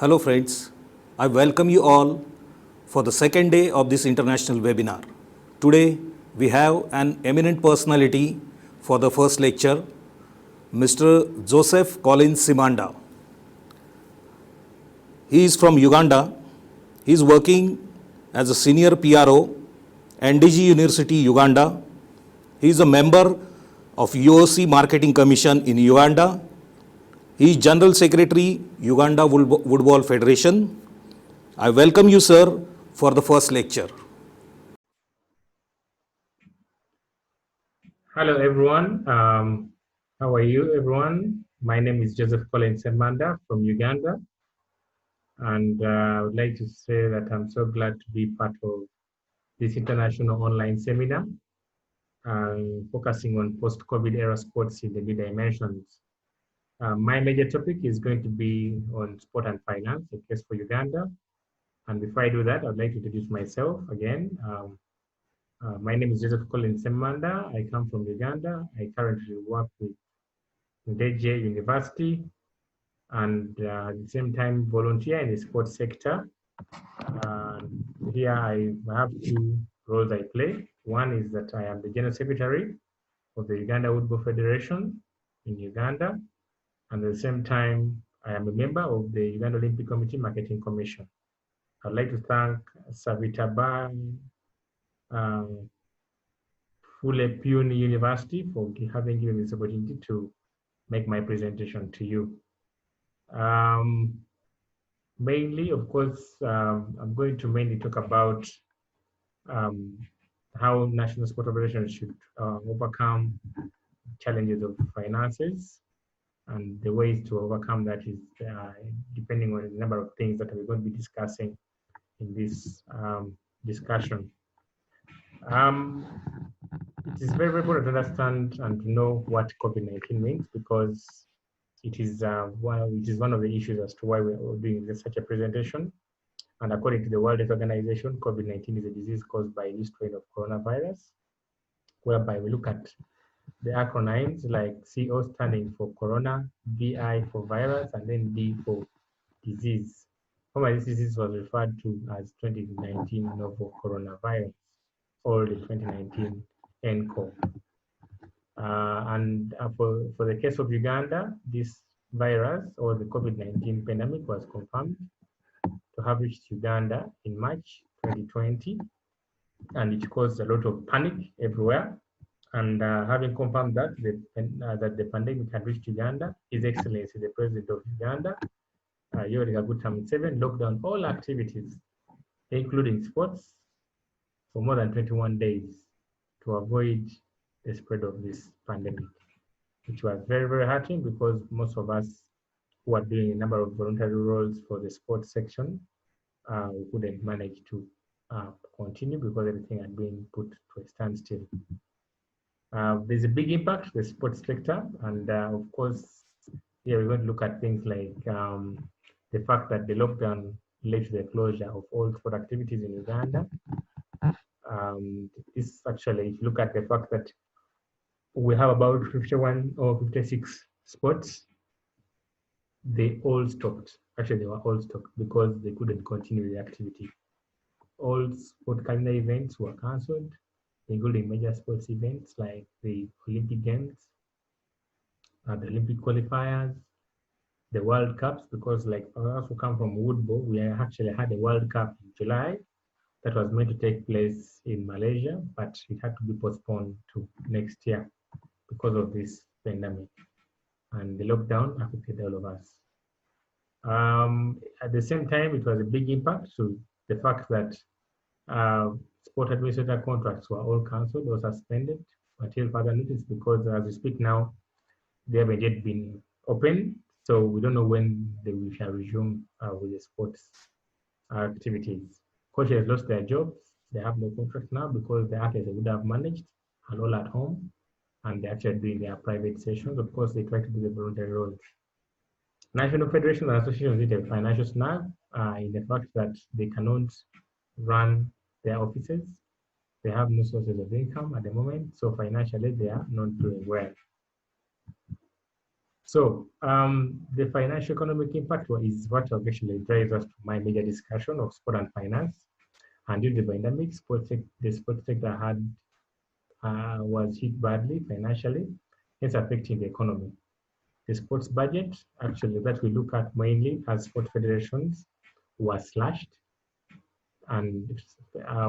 Hello friends, I welcome you all for the second day of this international webinar. Today we have an eminent personality for the first lecture, Mr. Joseph Collins Simanda. He is from Uganda. He is working as a senior PRO, NDG University, Uganda. He is a member of UOC Marketing Commission in Uganda. He is General Secretary, Uganda Woodball Federation. I welcome you, sir, for the first lecture. Hello, everyone. How are you, everyone? My name is Joseph Collins Semanda from Uganda. And I would like to say that I'm so glad to be part of this international online seminar focusing on post-COVID era sports in the new dimensions. My major topic is going to be on sport and finance, a case for Uganda. And before I do that, I'd like to introduce myself again. My name is Joseph Collins Semanda. I come from Uganda. I currently work with Ndejje University and at the same time volunteer in the sports sector. Here I have two roles I play. One is that I am the General Secretary of the Uganda Woodball Federation in Uganda. And at the same time, I am a member of the Uganda Olympic Committee Marketing Commission. I'd like to thank Savitaba Fule Puni University for having given me this opportunity to make my presentation to you. Mainly, of course, I'm going to mainly talk about how national sport operations should overcome challenges of finances, and the ways to overcome that is depending on the number of things that we're going to be discussing in this discussion. It is very, very important to understand and to know what COVID-19 means, because it is one of the issues as to why we're doing such a presentation. And according to the World Health Organization, COVID-19 is a disease caused by this strain of coronavirus, whereby we look at the acronyms like CO standing for corona, VI for virus, and then D for disease. Formerly, this disease was referred to as 2019 novel coronavirus, or the 2019 nCoV. For the case of Uganda, this virus or the COVID-19 pandemic was confirmed to have reached Uganda in March 2020, and it caused a lot of panic everywhere. And having confirmed that the pandemic had reached Uganda, His Excellency the President of Uganda, Yoweri Kaguta Museveni, locked down all activities, including sports, for more than 21 days to avoid the spread of this pandemic, which was very, very hurting, because most of us who are doing a number of voluntary roles for the sports section, we couldn't manage to continue because everything had been put to a standstill. There's a big impact to the sports sector, and of course, here we're going to look at things like the fact that the lockdown led to the closure of all sport activities in Uganda. This actually, if you look at the fact that we have about 51 or 56 sports, they all stopped. Actually, they were all stopped because they couldn't continue the activity. All sport calendar events were cancelled, including major sports events like the Olympic Games, the Olympic qualifiers, the World Cups, because like for us who come from Woodball, we actually had a World Cup in July that was meant to take place in Malaysia, but it had to be postponed to next year because of this pandemic. And the lockdown affected all of us. At the same time, it was a big impact to the fact that sport administrator contracts were all cancelled or suspended until further notice, because as we speak now, they haven't yet been open. So we don't know when they will shall resume with the sports activities. Coaches lost their jobs. They have no contract now because the athletes would have managed and all at home, and they're actually doing their private sessions. Of course, they try to do the voluntary roles. National federations and associations need a financial snag in the fact that they cannot run their offices. They have no sources of income at the moment, so financially they are not doing well. So the financial economic impact is what actually drives us to my major discussion of sport and finance. And due to the pandemic, the sports sector was hit badly financially, hence affecting the economy. The sports budget, actually, that we look at mainly as sport federations, was slashed, and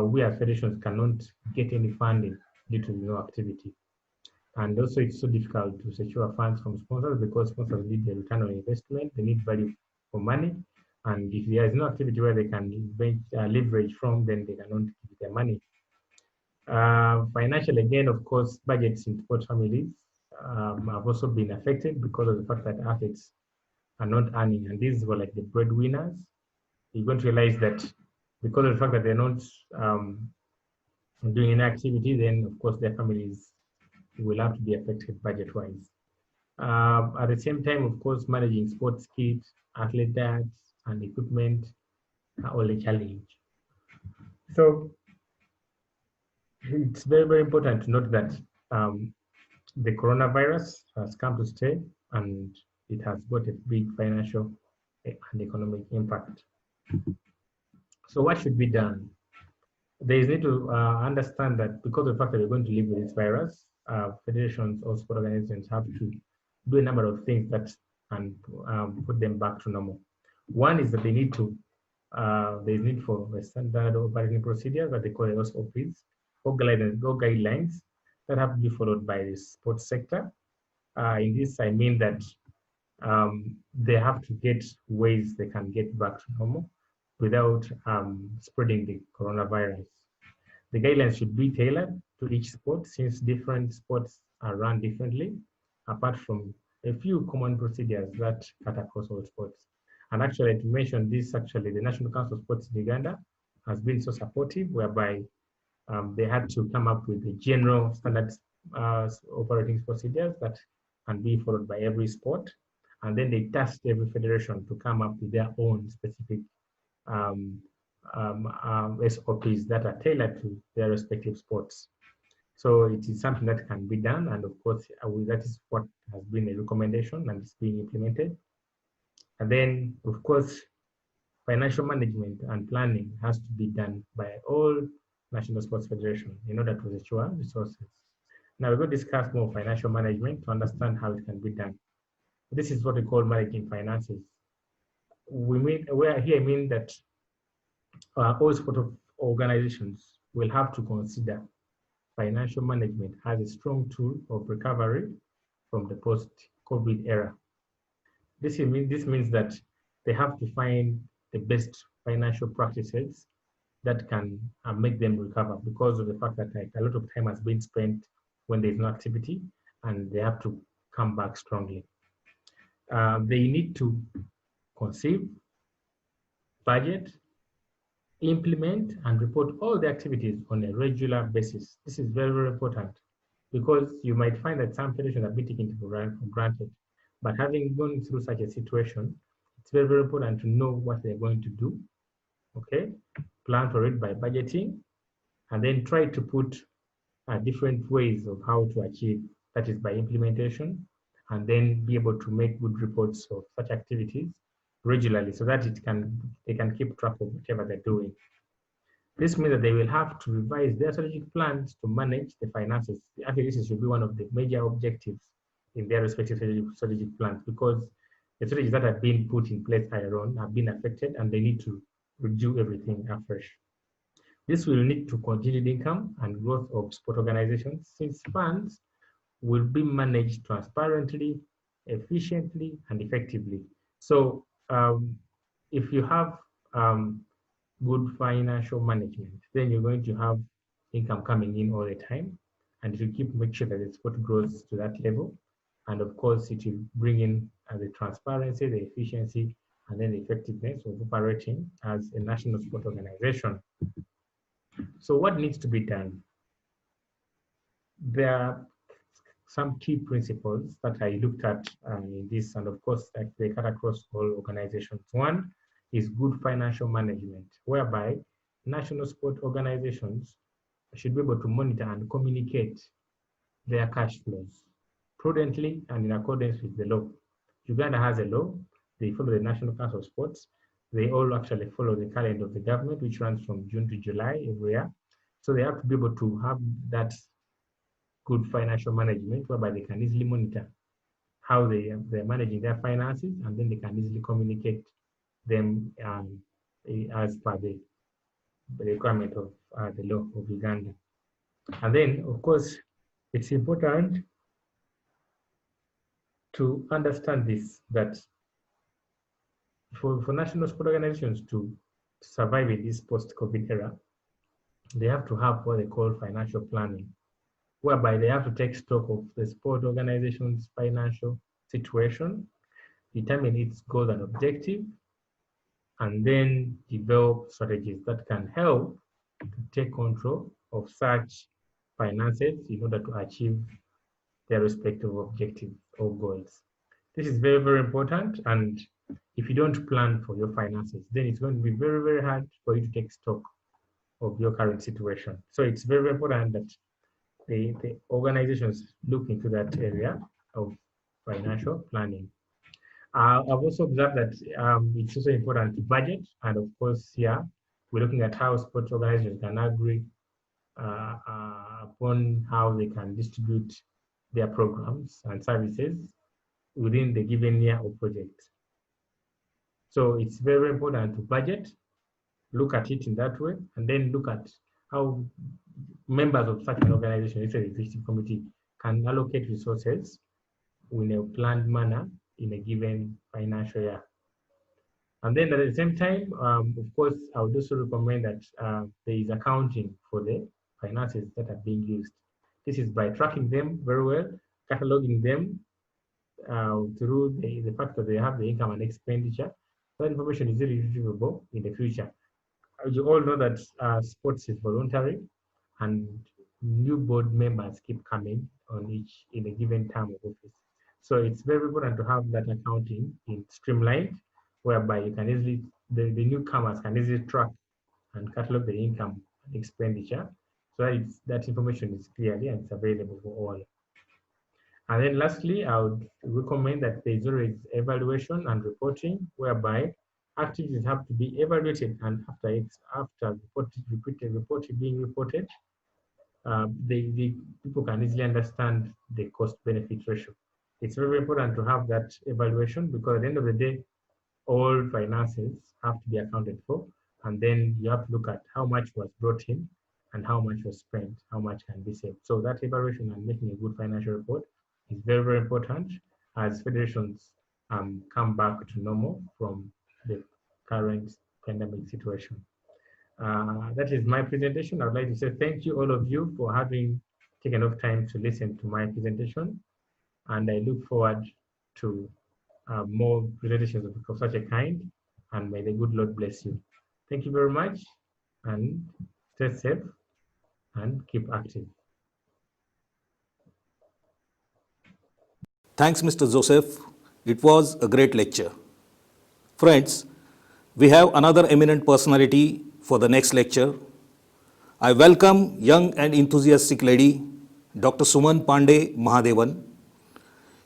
we as federations cannot get any funding due to no activity. And also, it's so difficult to secure funds from sponsors because sponsors need the return on investment, they need value for money. And if there is no activity where they can leverage from, then they cannot give their money. Financial, again, of course, budgets in sport families have also been affected because of the fact that athletes are not earning. And these were like the breadwinners. You're going to realize that because of the fact that they're not doing any activity, then of course their families will have to be affected budget-wise. At the same time, of course, managing sports kits, athlete diets, and equipment are all a challenge. So it's very, very important to note that the coronavirus has come to stay and it has got a big financial and economic impact. So what should be done? There is need to understand that because of the fact that we're going to live with this virus, federations or sport organizations have to do a number of things that can put them back to normal. One is that they need to, there is need for a standard operating procedure that they call SOPs or guidelines that have to be followed by the sports sector. In this, I mean that they have to get ways they can get back to normal without spreading the coronavirus. The guidelines should be tailored to each sport since different sports are run differently, apart from a few common procedures that cut across all sports. And actually, to mention this, actually, the National Council of Sports in Uganda has been so supportive, whereby they had to come up with the general standard operating procedures that can be followed by every sport. And then they tasked every federation to come up with their own specific SOPs that are tailored to their respective sports. So it is something that can be done, and of course, that is what has been a recommendation and it's being implemented. And then, of course, financial management and planning has to be done by all national sports federations in order to ensure resources. Now we're going to discuss more financial management to understand how it can be done. This is what we call managing finances. I mean that all sport organizations will have to consider financial management as a strong tool of recovery from the post-COVID era. This means that they have to find the best financial practices that can make them recover because of the fact that a lot of time has been spent when there's no activity and they have to come back strongly. They need to conceive, budget, implement, and report all the activities on a regular basis. This is very, very important because you might find that some federations have been taken for granted. But having gone through such a situation, it's very, very important to know what they're going to do, okay? Plan for it by budgeting, and then try to put different ways of how to achieve, that is by implementation, and then be able to make good reports of such activities regularly so that they can keep track of whatever they're doing. This means that they will have to revise their strategic plans to manage the finances. Actually, this should be one of the major objectives in their respective strategic plans because the strategies that have been put in place earlier on have been affected and they need to redo everything afresh. This will lead to continued income and growth of sport organizations since funds will be managed transparently, efficiently, and effectively. So if you have good financial management, then you're going to have income coming in all the time, and it will make sure that the sport grows to that level. And of course, it will bring in the transparency, the efficiency, and then the effectiveness of operating as a national sport organization. So what needs to be done? There are some key principles that I looked at in this, and of course, they cut across all organizations. One is good financial management, whereby national sport organizations should be able to monitor and communicate their cash flows prudently and in accordance with the law. Uganda has a law. They follow the National Council of Sports. They all actually follow the calendar of the government, which runs from June to July every year. So they have to be able to have that good financial management whereby they can easily monitor how they're managing their finances, and then they can easily communicate them as per the requirement of the law of Uganda. And then, of course, it's important to understand this, that for national sport organizations to survive in this post-COVID era, they have to have what they call financial planning, whereby they have to take stock of the sport organization's financial situation, determine its goals and objectives, and then develop strategies that can help to take control of such finances in order to achieve their respective objectives or goals. This is very, very important. And if you don't plan for your finances, then it's going to be very, very hard for you to take stock of your current situation. So it's very, very important that the organizations look into that area of financial planning. I've also observed that it's also important to budget. And of course, here we're looking at how sports organizations can agree upon how they can distribute their programs and services within the given year or project. So it's very important to budget, look at it in that way, and then look at how members of such an organization, let's say the executive committee, can allocate resources in a planned manner in a given financial year. And then at the same time, of course, I would also recommend that there is accounting for the finances that are being used. This is by tracking them very well, cataloging them through the fact that they have the income and expenditure. That information is really retrievable in the future. As you all know that sports is voluntary, and new board members keep coming on each in a given term of office. So it's very important to have that accounting in streamlined, whereby you can easily the newcomers can easily track and catalog the income and expenditure, so that that information is clearly and it's available for all. And then lastly, I would recommend that there is always evaluation and reporting, whereby activities have to be evaluated, and after reporting being reported, the people can easily understand the cost-benefit ratio. It's very important to have that evaluation, because at the end of the day, all finances have to be accounted for, and then you have to look at how much was brought in and how much was spent, how much can be saved. So that evaluation and making a good financial report is very, very important as federations come back to normal from the current pandemic situation. That is my presentation. I would like to say thank you, all of you, for having taken enough time to listen to my presentation. And I look forward to more presentations of such a kind. And may the good Lord bless you. Thank you very much, and stay safe and keep active. Thanks, Mr. Joseph. It was a great lecture. Friends, we have another eminent personality for the next lecture. I welcome young and enthusiastic lady, Dr. Suman Pandey Mahadevan.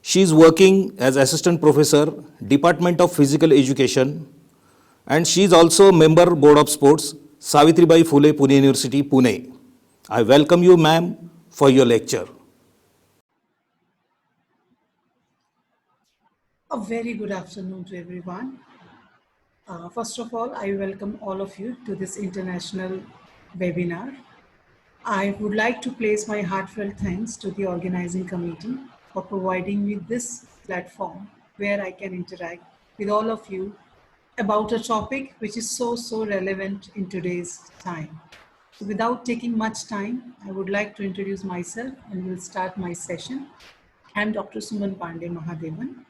She is working as Assistant Professor, Department of Physical Education, and she is also member Board of Sports, Savitribai Phule Pune University, Pune. I welcome you, ma'am, for your lecture. A very good afternoon to everyone. First of all, I welcome all of you to this international webinar. I would like to place my heartfelt thanks to the organizing committee for providing me this platform where I can interact with all of you about a topic which is so relevant in today's time. So without taking much time, I would like to introduce myself and we'll start my session. I'm Dr. Suman Pandey Mahadevan,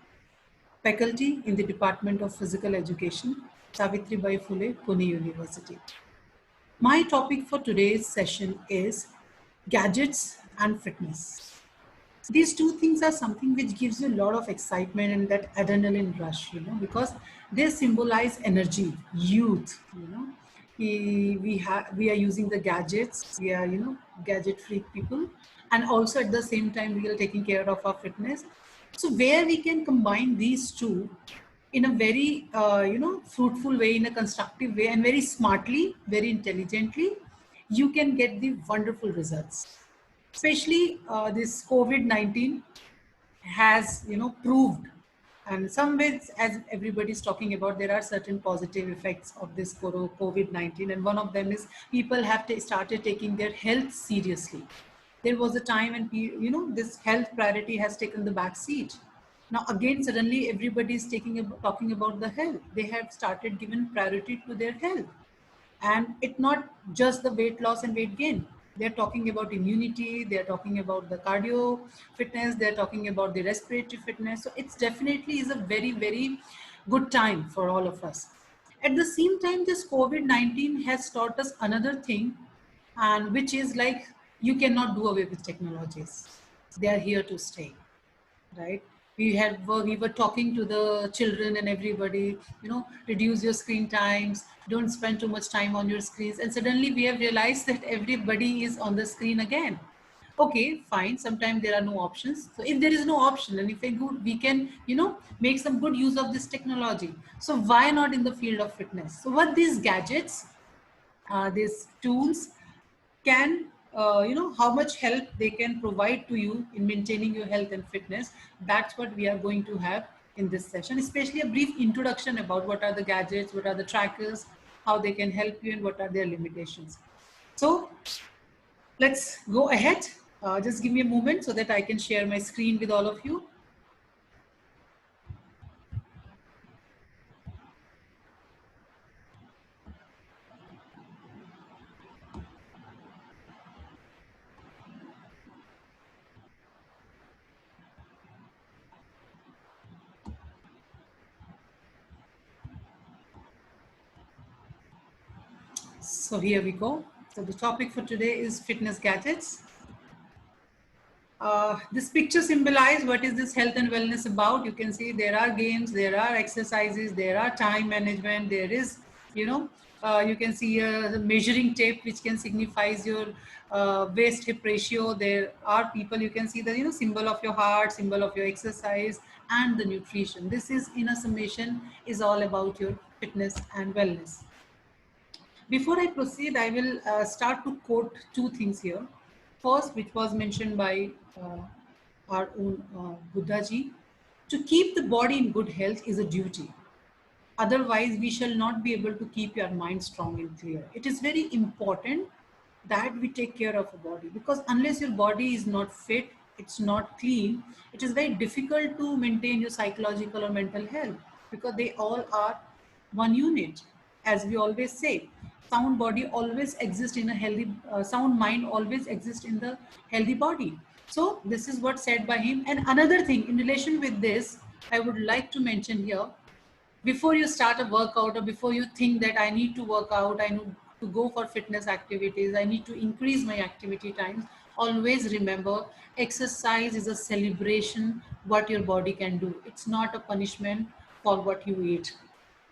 faculty in the Department of Physical Education, Savitribai Phule, Pune University. My topic for today's session is gadgets and fitness. These two things are something which gives you a lot of excitement and that adrenaline rush, because they symbolize energy, youth, We are using the gadgets, we are, gadget freak people. And also at the same time, we are taking care of our fitness. So where we can combine these two in a very fruitful way, in a constructive way, and very smartly, very intelligently, you can get the wonderful results. Especially this COVID-19 has proved, and some ways, as everybody's talking about, there are certain positive effects of this COVID-19, and one of them is people have started taking their health seriously. There was a time when this health priority has taken the back seat. Now again, suddenly everybody is talking about the health. They have started giving priority to their health, and it's not just the weight loss and weight gain. They're talking about immunity, they're talking about the cardio fitness, they're talking about the respiratory fitness. So it's definitely is a very, very good time for all of us. At the same time, this COVID-19 has taught us another thing, and which is like, you cannot do away with technologies. They are here to stay, right? We were talking to the children and everybody, reduce your screen times, don't spend too much time on your screens, and suddenly we have realized that everybody is on the screen again. Okay, fine, sometimes there are no options. So if there is no option, and if we can make some good use of this technology, so why not in the field of fitness? So what these gadgets, these tools can how much help they can provide to you in maintaining your health and fitness, that's what we are going to have in this session, especially a brief introduction about what are the gadgets, what are the trackers, how they can help you, and what are their limitations. So let's go ahead. Just give me a moment so that I can share my screen with all of you. So here we go. So the topic for today is fitness gadgets. This picture symbolizes what is this health and wellness about. You can see there are games, there are exercises, there are time management, there is, you can see a measuring tape which can signifies your waist hip ratio. There are people, you can see the symbol of your heart, symbol of your exercise, and the nutrition. This is, in a summation, is all about your fitness and wellness. Before I proceed, I will start to quote two things here. First, which was mentioned by our own Buddhaji, to keep the body in good health is a duty. Otherwise, we shall not be able to keep your mind strong and clear. It is very important that we take care of our body, because unless your body is not fit, it's not clean, it is very difficult to maintain your psychological or mental health, because they all are one unit. As we always say, sound body always exists in a healthy, sound mind always exists in the healthy body. So this is what said by him. And another thing in relation with this, I would like to mention here, before you start a workout, or before you think that I need to work out, I need to go for fitness activities, I need to increase my activity times, always remember, exercise is a celebration what your body can do. It's not a punishment for what you eat.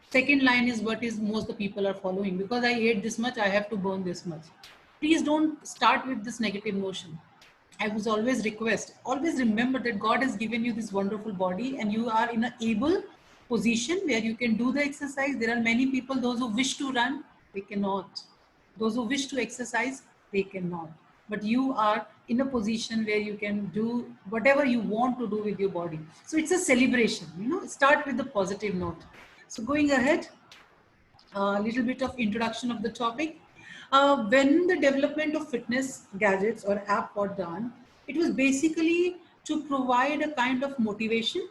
Second line is what is most the people are following, because I ate this much, I have to burn this much. Please don't start with this negative notion. I was always request, always remember that God has given you this wonderful body, and you are in an able position where you can do the exercise. There are many people, those who wish to run, they cannot. Those who wish to exercise, they cannot. But you are in a position where you can do whatever you want to do with your body. So it's a celebration, start with the positive note. So going ahead, a little bit of introduction of the topic. When the development of fitness gadgets or app was done, it was basically to provide a kind of motivation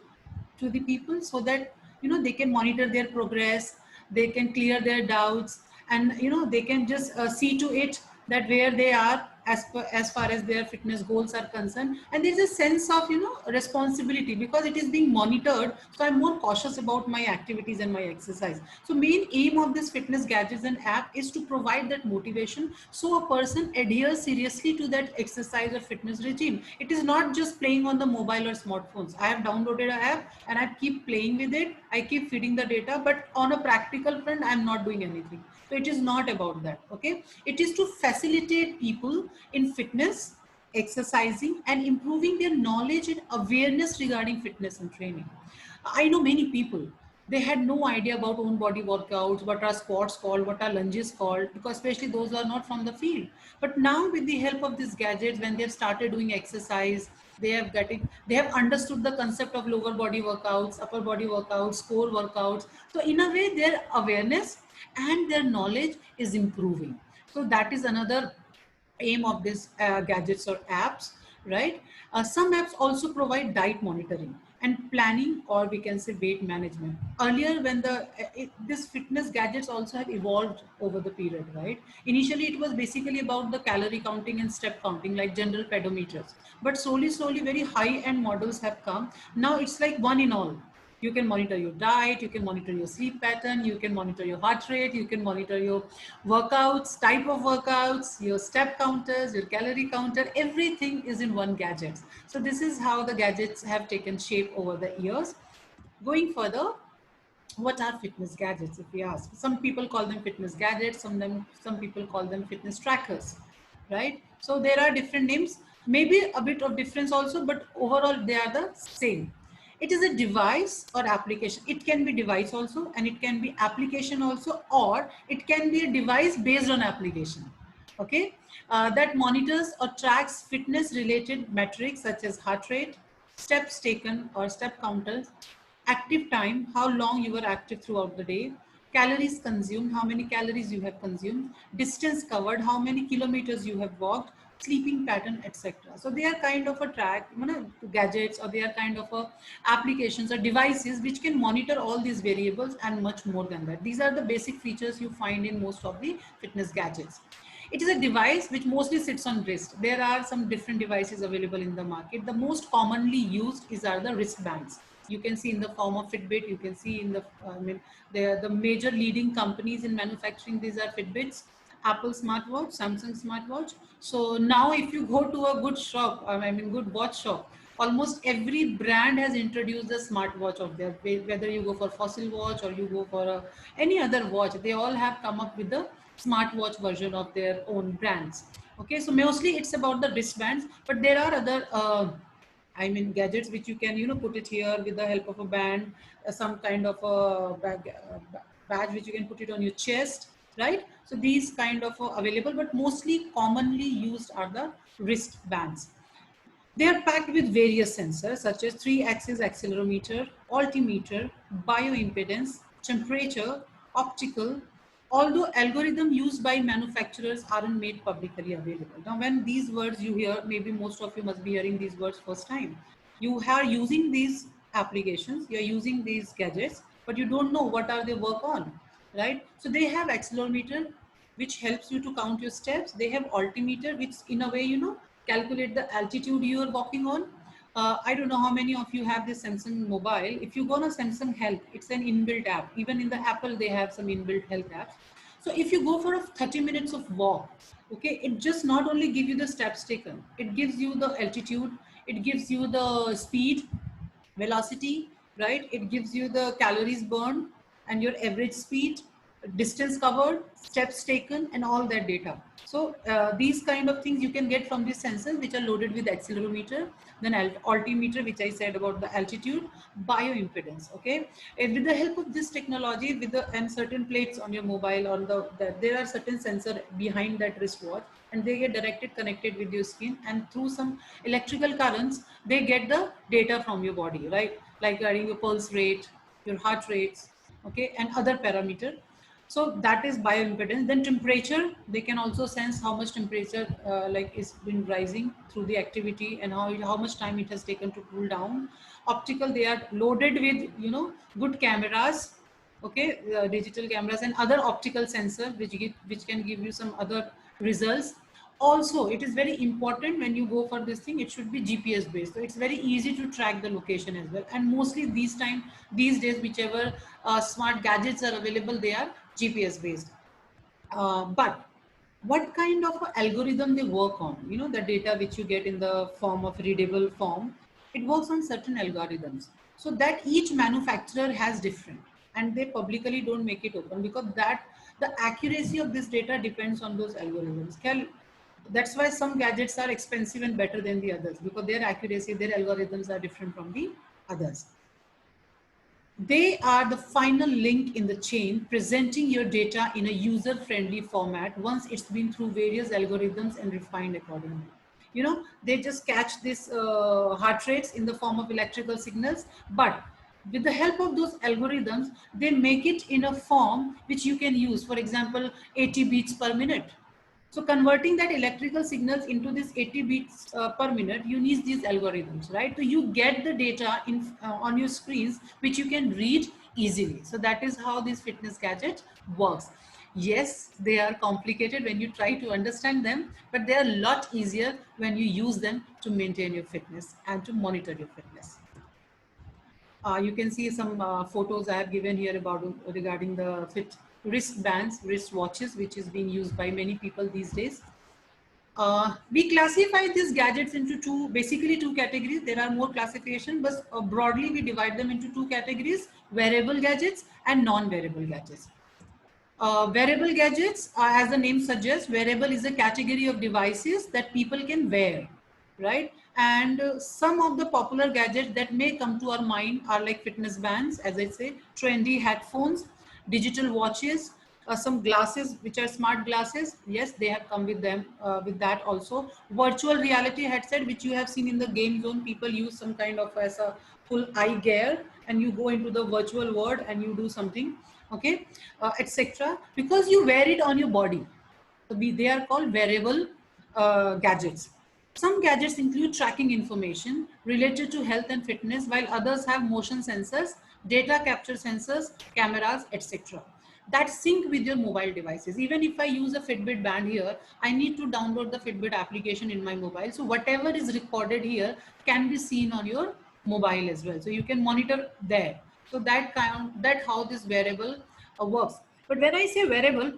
to the people, so that they can monitor their progress, they can clear their doubts, and they can just see to it that where they are as far as their fitness goals are concerned. And there's a sense of responsibility, because it is being monitored, so I'm more cautious about my activities and my exercise. So main aim of this fitness gadgets and app is to provide that motivation, so a person adheres seriously to that exercise or fitness regime. It is not just playing on the mobile or smartphones. I have downloaded an app and I keep playing with it, I keep feeding the data, but on a practical front I'm not doing anything. So it is not about that. Okay, it is to facilitate people in fitness, exercising, and improving their knowledge and awareness regarding fitness and training. I know many people, they had no idea about own body workouts, what are squats called, what are lunges called, because especially those who are not from the field. But now with the help of these gadgets, when they've started doing exercise, they have understood the concept of lower body workouts, upper body workouts, core workouts. So in a way, their awareness and their knowledge is improving. So that is another aim of these gadgets or apps, right? Some apps also provide diet monitoring and planning, or we can say weight management. Earlier, when this fitness gadgets also have evolved over the period, right? Initially, it was basically about the calorie counting and step counting, like general pedometers. But slowly, very high-end models have come. Now it's like one in all. You can monitor your diet, you can monitor your sleep pattern, you can monitor your heart rate, you can monitor your workouts, type of workouts, your step counters, your calorie counter, everything is in one gadget. So this is how the gadgets have taken shape over the years. Going further, what are fitness gadgets, if we ask? Some people call them fitness gadgets, some people call them fitness trackers, right? So there are different names, maybe a bit of difference also, but overall they are the same. It is a device or application. It can be device also, and it can be application also, or it can be a device based on application. Okay, that monitors or tracks fitness related metrics such as heart rate, steps taken or step counters, active time, how long you were active throughout the day, calories consumed, how many calories you have consumed, distance covered, how many kilometers you have walked, sleeping pattern, etc. So they are kind of a track, gadgets, or they are kind of a applications or devices which can monitor all these variables and much more than that. These are the basic features you find in most of the fitness gadgets. It is a device which mostly sits on wrist. There are some different devices available in the market. The most commonly used are the wristbands. You can see in the form of Fitbit. You can see in the, they are the major leading companies in manufacturing. These are Fitbits, Apple smartwatch, Samsung smartwatch. So now if you go to a good shop, good watch shop, almost every brand has introduced a smartwatch of their, whether you go for Fossil watch or you go for any other watch, they all have come up with the smartwatch version of their own brands. Okay, so mostly it's about the wristbands, but there are other gadgets which you can put it here with the help of a band, some kind of a badge which you can put it on your chest, right? So these kind of available, but mostly commonly used are the wristbands. They are packed with various sensors such as 3-axis accelerometer, altimeter, bioimpedance, temperature, optical, although algorithm used by manufacturers aren't made publicly available. Now, when these words you hear, maybe most of you must be hearing these words first time. You are using these applications, you are using these gadgets, but you don't know what are they work on, right? So they have accelerometer, which helps you to count your steps. They have altimeter, which in a way, calculate the altitude you are walking on. I don't know how many of you have this Samsung mobile. If you go on a Samsung Health, it's an inbuilt app. Even in the Apple, they have some inbuilt health apps. So if you go for a 30 minutes of walk, okay, it just not only give you the steps taken, it gives you the altitude, it gives you the speed, velocity, right? It gives you the calories burned and your average speed, distance covered, steps taken, and all that data. So these kind of things you can get from these sensors which are loaded with accelerometer, then altimeter, which I said about the altitude, bioimpedance. Okay, and with the help of this technology, with the and certain plates on your mobile, on there are certain sensor behind that wristwatch, and they get directed connected with your skin, and through some electrical currents they get the data from your body, right? Like regarding your pulse rate, your heart rates, okay, and other parameter. So that is bioimpedance. Then temperature, they can also sense how much temperature is been rising through the activity, and how much time it has taken to cool down. Optical, they are loaded with good cameras, okay, digital cameras and other optical sensors which can give you some other results. Also, it is very important when you go for this thing, it should be GPS based, so it's very easy to track the location as well. And mostly these days, whichever smart gadgets are available, they are GPS based. But what kind of algorithm they work on, the data which you get in the form of readable form, it works on certain algorithms, so that each manufacturer has different, and they publicly don't make it open, because that the accuracy of this data depends on those algorithms. That's why some gadgets are expensive and better than the others, because their accuracy, their algorithms are different from the others. They are the final link in the chain, presenting your data in a user-friendly format once it's been through various algorithms and refined accordingly. You know, they just catch this heart rates in the form of electrical signals, but with the help of those algorithms, they make it in a form which you can use. For example, 80 beats per minute. So converting that electrical signals into this 80 beats per minute, you need these algorithms, right? So you get the data on your screens, which you can read easily. So that is how this fitness gadget works. Yes, they are complicated when you try to understand them, but they are a lot easier when you use them to maintain your fitness and to monitor your fitness. You can see some photos I have given here about regarding the fit wristbands, wristwatches, which is being used by many people these days. We classify these gadgets into basically two categories. There are more classification, but broadly we divide them into two categories: wearable gadgets and non-wearable gadgets. Wearable gadgets, as the name suggests, wearable is a category of devices that people can wear, right? And some of the popular gadgets that may come to our mind are like fitness bands, as I say, trendy headphones, digital watches, some glasses which are smart glasses. Yes, they have come with them, with that also. Virtual reality headset, which you have seen in the game zone, people use some kind of as a full eye gear, and you go into the virtual world and you do something, okay, etc. Because you wear it on your body. So they are called wearable gadgets. Some gadgets include tracking information related to health and fitness, while others have motion sensors, data capture sensors, cameras, etc. that sync with your mobile devices. Even if I use a Fitbit band here, I need to download the Fitbit application in my mobile. So whatever is recorded here can be seen on your mobile as well. So you can monitor there. So that how this wearable works. But when I say wearable,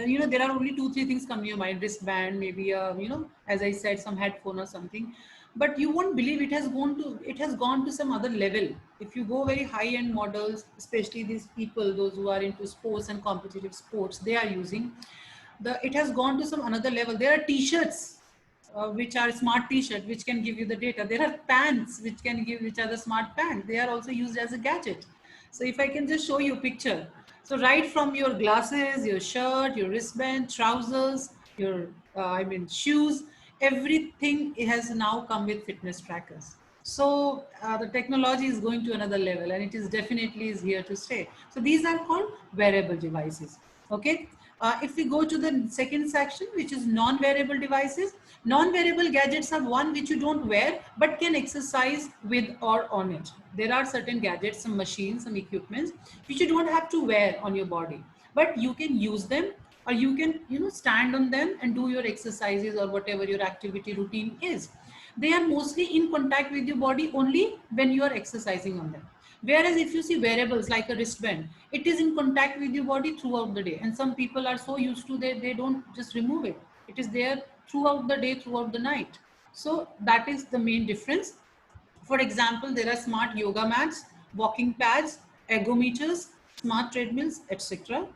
you know, there are only 2 3 things come to your mind: wristband, maybe you know, as I said, some headphone or something. But you won't believe it has gone to some other level. If you go very high end models, especially these people, those who are into sports and competitive sports, they are using it has gone to some another level. There are t-shirts which are smart t-shirt which can give you the data. There are pants which are the smart pants. They are also used as a gadget. So if I can just show you a picture. So right from your glasses, your shirt, your wristband, trousers, your shoes, everything has now come with fitness trackers. So the technology is going to another level, and it is definitely is here to stay. So these are called wearable devices. Okay. If we go to the second section, which is non-wearable devices, non-wearable gadgets are one which you don't wear but can exercise with or on it. There are certain gadgets, some machines, some equipments which you don't have to wear on your body, but you can use them, or you can, you know, stand on them and do your exercises or whatever your activity routine is. They are mostly in contact with your body only when you are exercising on them. Whereas if you see wearables like a wristband, it is in contact with your body throughout the day. And some people are so used to that they don't just remove it. It is there throughout the day, throughout the night. So that is the main difference. For example, there are smart yoga mats, walking pads, ergometers, smart treadmills, etc.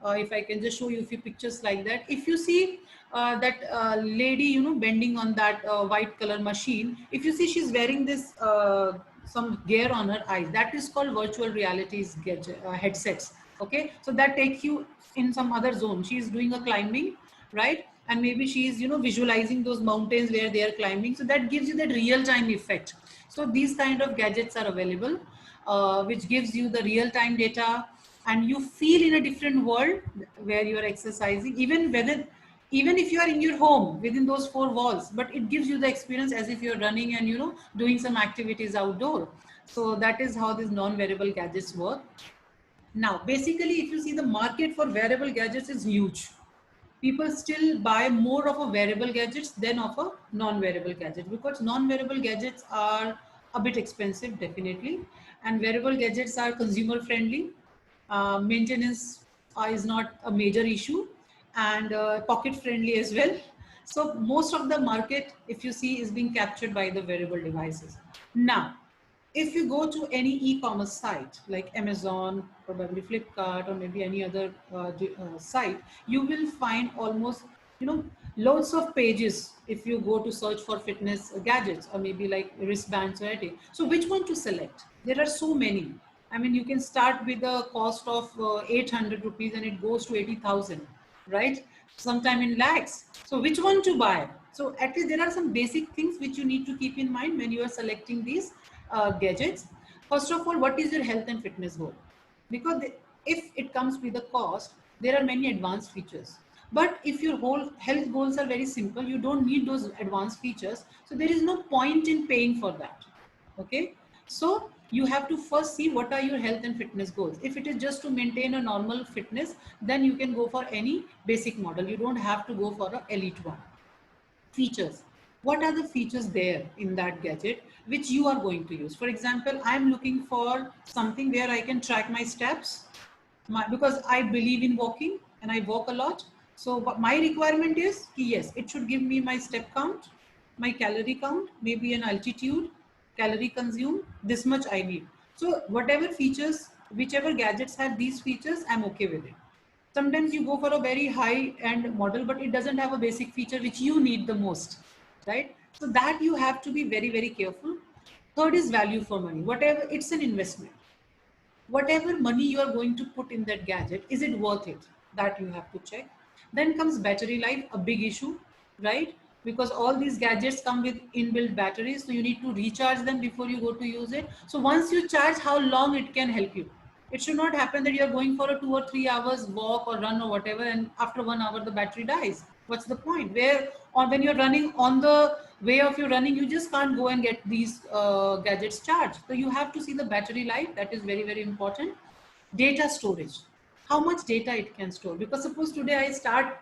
If I can just show you a few pictures like that. If you see that lady, you know, bending on that white color machine, if you see she's wearing this some gear on her eyes, that is called virtual realities headsets. Okay, so that takes you in some other zone. She is doing a climbing, right? And maybe she is, you know, visualizing those mountains where they are climbing. So that gives you that real time effect. So these kind of gadgets are available, which gives you the real time data, and you feel in a different world where you are exercising, even if you are in your home within those 4 walls, but it gives you the experience as if you're running and, you know, doing some activities outdoor. So that is how these non-wearable gadgets work. Now basically, if you see, the market for wearable gadgets is huge. People still buy more of a wearable gadgets than of a non-wearable gadget, because non-wearable gadgets are a bit expensive, definitely, and wearable gadgets are consumer friendly. Maintenance is not a major issue, and pocket friendly as well. So most of the market, if you see, is being captured by the wearable devices. Now, if you go to any e-commerce site like Amazon, probably Flipkart, or maybe any other site, you will find almost, you know, Loads of pages if you go to search for fitness gadgets or maybe like wristbands or anything. So which one to select? There are so many. I mean, you can start with a cost of 800 rupees and it goes to 80,000, right? Sometime in lakhs. So which one to buy? So at least there are some basic things which you need to keep in mind when you are selecting these gadgets. First of all, what is your health and fitness goal? Because if it comes with a cost, there are many advanced features. But if your whole health goals are very simple, you don't need those advanced features. So there is no point in paying for that. Okay. So you have to first see what are your health and fitness goals. If it is just to maintain a normal fitness, then you can go for any basic model. You don't have to go for an elite one. Features. What are the features there in that gadget which you are going to use? For example, I'm looking for something where I can track my steps, because I believe in walking and I walk a lot. So my requirement is, yes, it should give me my step count, my calorie count, maybe an altitude, calorie consumed, this much I need. So whatever features, whichever gadgets have these features, I'm okay with it. Sometimes you go for a very high end model, but it doesn't have a basic feature which you need the most, right? So that you have to be very, very careful. Third is value for money. Whatever, it's an investment. Whatever money you are going to put in that gadget, is it worth it? That you have to check. Then comes battery life, a big issue, right? Because all these gadgets come with inbuilt batteries, so you need to recharge them before you go to use it. So once you charge, how long it can help you? It should not happen that you're going for a 2 or 3 hours walk or run or whatever, and after 1 hour the battery dies. What's the point? Where, or when you're running, on the way of your running, you just can't go and get these gadgets charged. So you have to see the battery life. That is very, very important. Data storage, how much data it can store. Because suppose today I start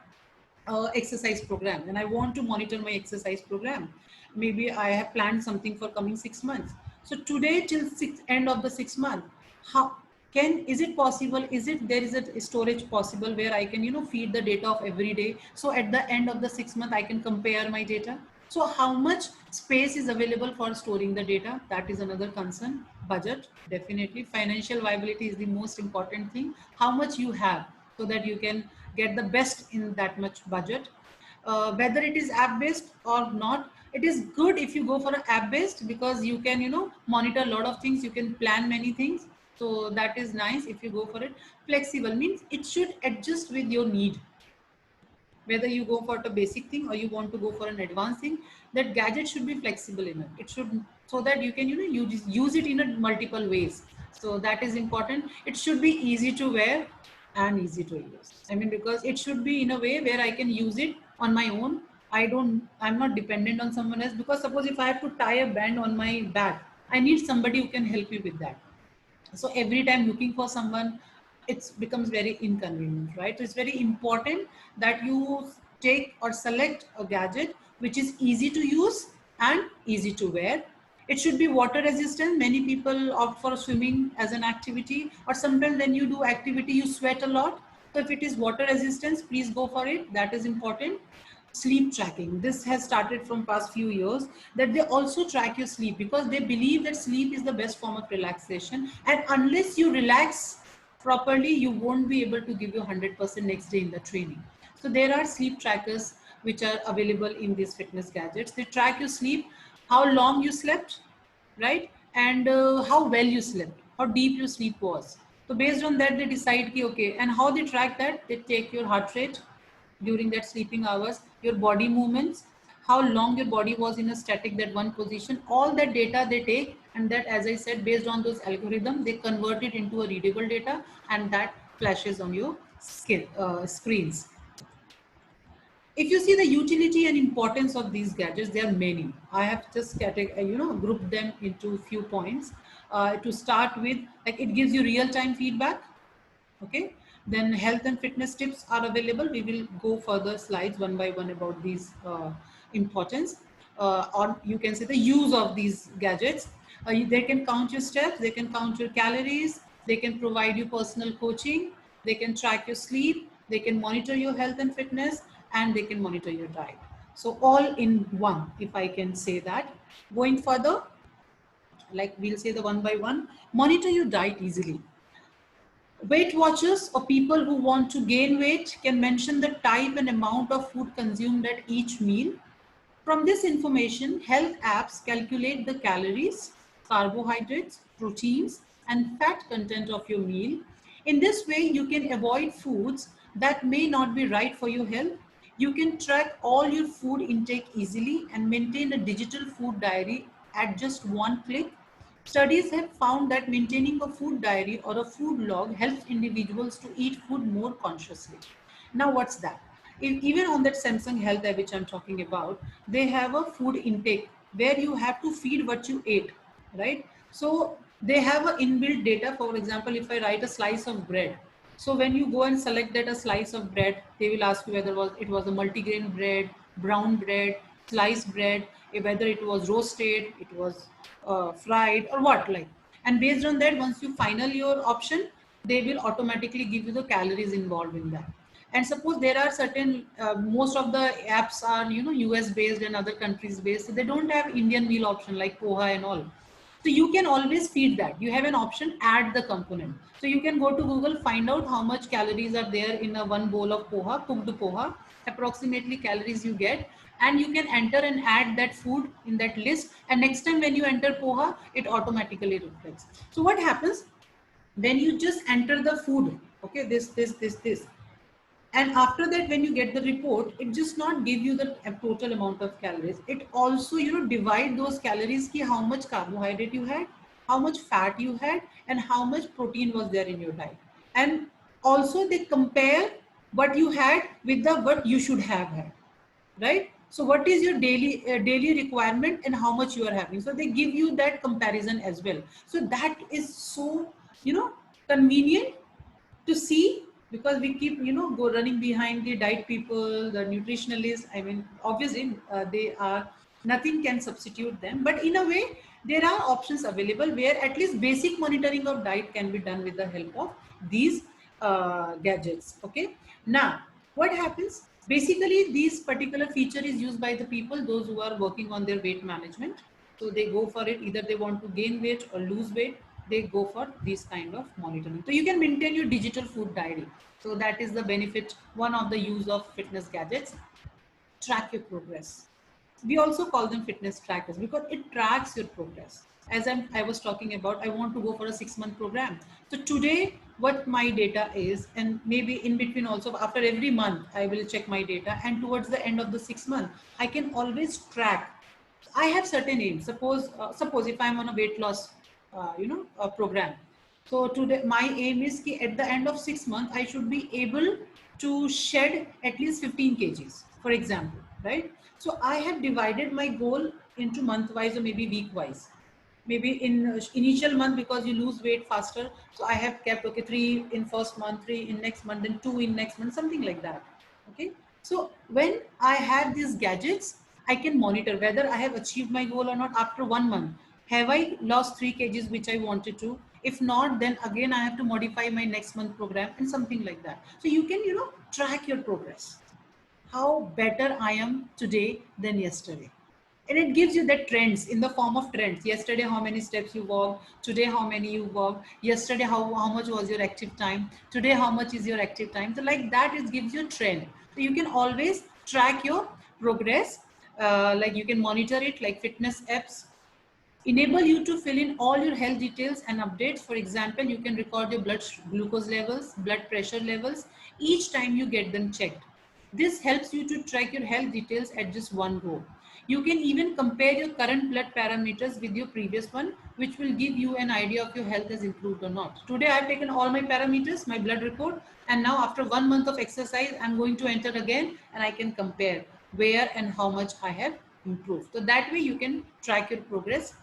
exercise program and I want to monitor my exercise program. Maybe I have planned something for coming 6 months. So today till end of the 6 month, how is it possible? Is it, there is a storage possible where I can, feed the data of every day. So at the end of the 6 month, I can compare my data. So how much space is available for storing the data? That is another concern. Budget, definitely. Financial viability is the most important thing. How much you have so that you can get the best in that much budget. Whether it is app based or not, it is good if you go for an app based, because you can, monitor a lot of things. You can plan many things. So that is nice if you go for it. Flexible means it should adjust with your need. Whether you go for the basic thing or you want to go for an advanced thing, that gadget should be flexible enough. It should, so that you can, use it in a multiple ways. So that is important. It should be easy to wear and easy to use. I mean, because it should be in a way where I can use it on my own. I'm not dependent on someone else, because suppose if I have to tie a band on my back, I need somebody who can help me with that. So every time looking for someone, it becomes very inconvenient, right? So it's very important that you take or select a gadget which is easy to use and easy to wear. It should be water resistant. Many people opt for swimming as an activity, or sometimes when you do activity you sweat a lot. So if it is water resistance, please go for it. That is important. Sleep tracking, this has started from past few years, that they also track your sleep, because they believe that sleep is the best form of relaxation, and unless you relax properly, you won't be able to give you 100% next day in the training. So there are sleep trackers which are available in these fitness gadgets. They track your sleep, how long you slept, right? And how well you slept, how deep your sleep was. So based on that, they decide, okay, and how they track that, they take your heart rate during that sleeping hours, your body movements, how long your body was in a static, that one position, all that data they take, and that, as I said, based on those algorithms, they convert it into a readable data, and that flashes on your screens. If you see the utility and importance of these gadgets, there are many. I have just grouped them into few points. To start with, like, it gives you real-time feedback. Okay, then health and fitness tips are available. We will go further slides one by one about these importance, or you can say the use of these gadgets. They can count your steps, they can count your calories, they can provide you personal coaching, they can track your sleep, they can monitor your health and fitness, and they can monitor your diet. So all in one, if I can say that. Going further, like we'll say the one by one, monitor your diet easily. Weight watchers or people who want to gain weight can mention the type and amount of food consumed at each meal. From this information, health apps calculate the calories, carbohydrates, proteins, and fat content of your meal. In this way, you can avoid foods that may not be right for your health. You can track all your food intake easily and maintain a digital food diary at just one click. Studies have found that maintaining a food diary or a food log helps individuals to eat food more consciously. Now, what's that? Even on that Samsung Health app, which I'm talking about, they have a food intake where you have to feed what you ate, right? So they have a inbuilt data. For example, if I write a slice of bread, so when you go and select that a slice of bread, they will ask you whether it was a multigrain bread, brown bread, sliced bread, whether it was roasted, it was fried or what like. And based on that, once you final your option, they will automatically give you the calories involved in that. And suppose there are certain, most of the apps are, US based and other countries based. So they don't have Indian meal option like poha and all. So you can always feed that. You have an option, add the component. So you can go to Google, find out how much calories are there in a one bowl of poha, cooked poha, approximately calories you get, and you can enter and add that food in that list. And next time when you enter poha, it automatically reflects. So what happens when you just enter the food? Okay, this, and after that, when you get the report, it just not give you the total amount of calories. It also, divide those calories ki how much carbohydrate you had, how much fat you had, and how much protein was there in your diet. And also they compare what you had with the what you should have had, right? So what is your daily requirement and how much you are having? So they give you that comparison as well. So that is so, convenient to see, because we keep go running behind the diet people, the nutritionalists. I mean, obviously they are, nothing can substitute them, but in a way there are options available where at least basic monitoring of diet can be done with the help of these gadgets. Okay, now what happens, basically this particular feature is used by the people, those who are working on their weight management. So they go for it, either they want to gain weight or lose weight, they go for this kind of monitoring. So you can maintain your digital food diary. So that is the benefit, one of the use of fitness gadgets. Track your progress. We also call them fitness trackers because it tracks your progress. As I was talking about, I want to go for a 6-month program. So today, what my data is, and maybe in between also, after every month, I will check my data. And towards the end of the 6 month, I can always track. I have certain aims. Suppose if I'm on a weight loss, program. So today, my aim is that at the end of 6 months, I should be able to shed at least 15 kgs, for example, right? So I have divided my goal into month-wise or maybe week-wise. Maybe in initial month, because you lose weight faster. So I have kept, okay, 3 in first month, 3 in next month, then 2 in next month, something like that. Okay. So when I have these gadgets, I can monitor whether I have achieved my goal or not after 1 month. Have I lost 3 kgs, which I wanted to? If not, then again, I have to modify my next month program and something like that. So you can, track your progress, how better I am today than yesterday. And it gives you the trends in the form of trends. Yesterday, how many steps you walked. Today, how many you walked. Yesterday, how much was your active time. Today, how much is your active time. So like that, it gives you a trend. So you can always track your progress. Like you can monitor it, like fitness apps enable you to fill in all your health details and updates. For example, you can record your blood glucose levels, blood pressure levels each time you get them checked. This helps you to track your health details at just one go. You can even compare your current blood parameters with your previous one, which will give you an idea of your health has improved or not. Today I've taken all my parameters, my blood report, and now after 1 month of exercise, I'm going to enter again and I can compare where and how much I have improved. So that way you can track your progress.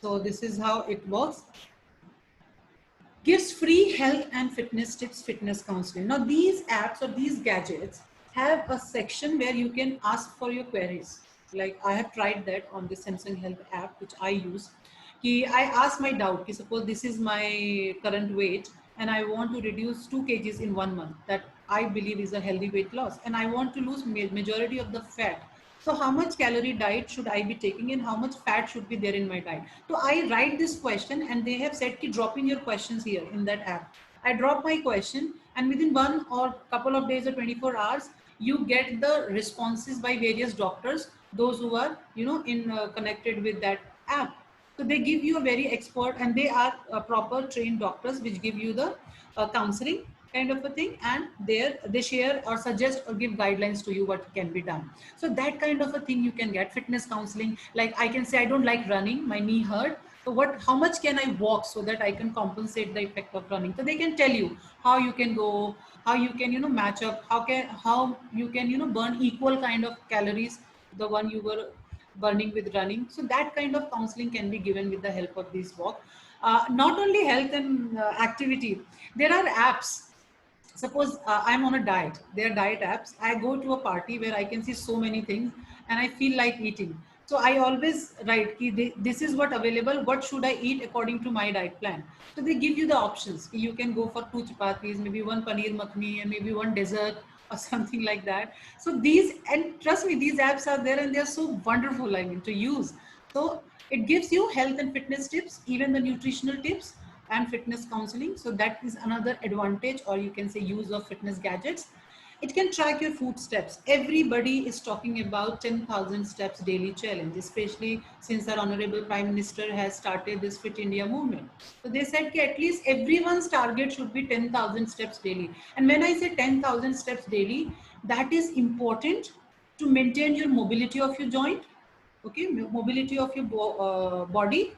So this is how it works. Gives free health and fitness tips, fitness counseling. Now these apps or these gadgets have a section where you can ask for your queries. Like I have tried that on the Samsung Health app, which I use. I ask my doubt. Suppose this is my current weight and I want to reduce 2 kgs in 1 month. That I believe is a healthy weight loss. And I want to lose majority of the fat. So how much calorie diet should I be taking and how much fat should be there in my diet? So I write this question and they have said ki drop in your questions here in that app. I drop my question and within one or couple of days or 24 hours, you get the responses by various doctors, those who are, in connected with that app. So they give you a very expert and they are proper trained doctors which give you the counseling kind of a thing, and there they share or suggest or give guidelines to you what can be done. So that kind of a thing you can get. Fitness counseling, like I can say I don't like running, my knee hurt, so how much can I walk so that I can compensate the effect of running? So they can tell you how you can go, how you can match up, how you can burn equal kind of calories the one you were burning with running. So that kind of counseling can be given with the help of this walk. Not only health and activity, there are apps. Suppose I'm on a diet, there are diet apps. I go to a party where I can see so many things and I feel like eating. So I always write, this is what available, what should I eat according to my diet plan? So they give you the options. You can go for 2 chapatis, maybe 1 paneer makhni, and maybe 1 dessert or something like that. So these, and trust me, these apps are there and they're so wonderful, I mean, to use. So it gives you health and fitness tips, even the nutritional tips and fitness counseling. So that is another advantage, or you can say use of fitness gadgets. It can track your footsteps. Everybody is talking about 10,000 steps daily challenge, especially since our honorable Prime Minister has started this Fit India movement. So they said that at least everyone's target should be 10,000 steps daily. And when I say 10,000 steps daily, that is important to maintain your mobility of your joint, okay, mobility of your body.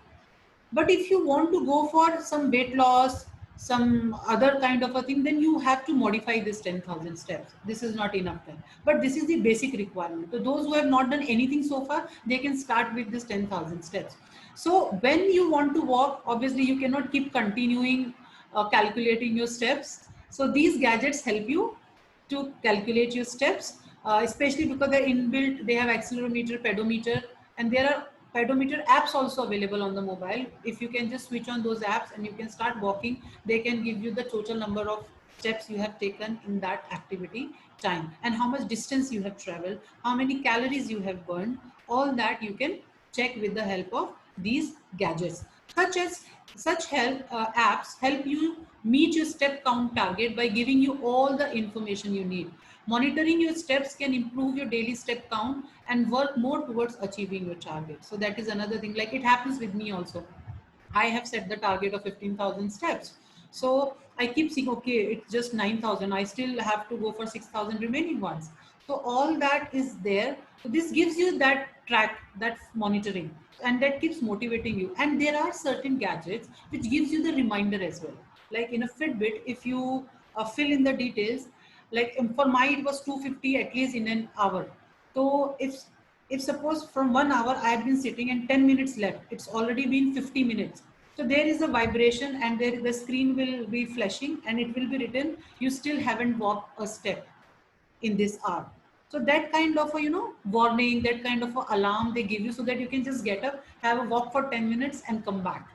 But if you want to go for some weight loss, some other kind of a thing, then you have to modify this 10,000 steps. This is not enough time. But this is the basic requirement. So those who have not done anything so far, they can start with this 10,000 steps. So when you want to walk, obviously you cannot keep continuing calculating your steps. So these gadgets help you to calculate your steps, especially because they're inbuilt, they have accelerometer, pedometer, and there are pedometer apps also available on the mobile. If you can just switch on those apps and you can start walking, they can give you the total number of steps you have taken in that activity time and how much distance you have traveled, how many calories you have burned. All that you can check with the help of these gadgets. Such apps help you meet your step count target by giving you all the information you need. Monitoring your steps can improve your daily step count and work more towards achieving your target. So that is another thing. Like it happens with me also. I have set the target of 15,000 steps. So I keep seeing, okay, it's just 9,000. I still have to go for 6,000 remaining ones. So all that is there. So this gives you that track, that monitoring, and that keeps motivating you. And there are certain gadgets which gives you the reminder as well. Like in a Fitbit, if you fill in the details, like for my, it was 250 at least in an hour. So if suppose from 1 hour I have been sitting and 10 minutes left, it's already been 50 minutes. So there is a vibration and there the screen will be flashing and it will be written, you still haven't walked a step in this hour. So that kind of a, warning, that kind of a alarm they give you so that you can just get up, have a walk for 10 minutes and come back.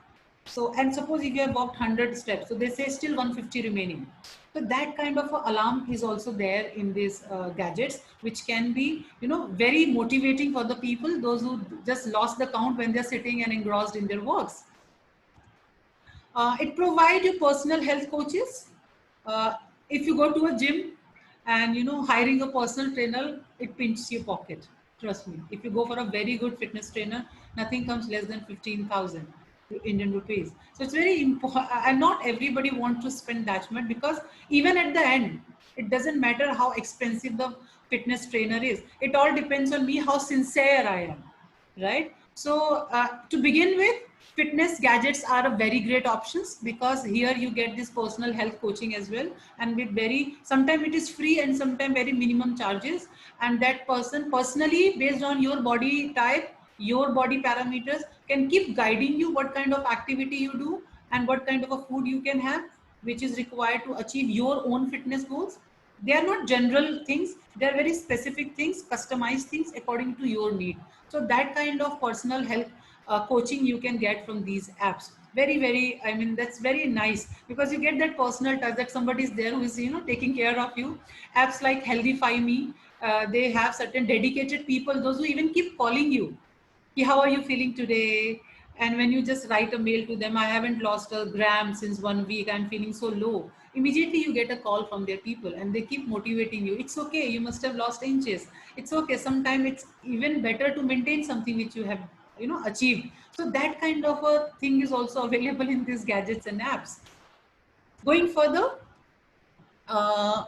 So, and suppose if you have walked 100 steps, so they say still 150 remaining. So that kind of a alarm is also there in these gadgets, which can be, very motivating for the people, those who just lost the count when they're sitting and engrossed in their works. It provides you personal health coaches. If you go to a gym and hiring a personal trainer, it pinches your pocket. Trust me. If you go for a very good fitness trainer, nothing comes less than 15,000 Indian rupees. So it's very important, and not everybody wants to spend that much, because even at the end, it doesn't matter how expensive the fitness trainer is. It all depends on me, how sincere I am, right? So to begin with, fitness gadgets are a very great options, because here you get this personal health coaching as well, and with very, sometimes it is free and sometimes very minimum charges, and that person personally, based on your body type, your body parameters, can keep guiding you what kind of activity you do and what kind of a food you can have, which is required to achieve your own fitness goals. They are not general things, they are very specific things, customized things according to your need. So that kind of personal health coaching you can get from these apps. very, I mean, that's very nice because you get that personal touch that somebody is there who is, you know, taking care of you. Apps like Healthify Me, they have certain dedicated people, those who even keep calling you. "Ki, how are you feeling today?" And when you just write a mail to them, "I haven't lost a gram since 1 week, I'm feeling so low." Immediately you get a call from their people and they keep motivating you. "It's okay, you must have lost inches. It's okay. Sometimes it's even better to maintain something which you have, you know, achieved." So that kind of a thing is also available in these gadgets and apps. Going further, uh,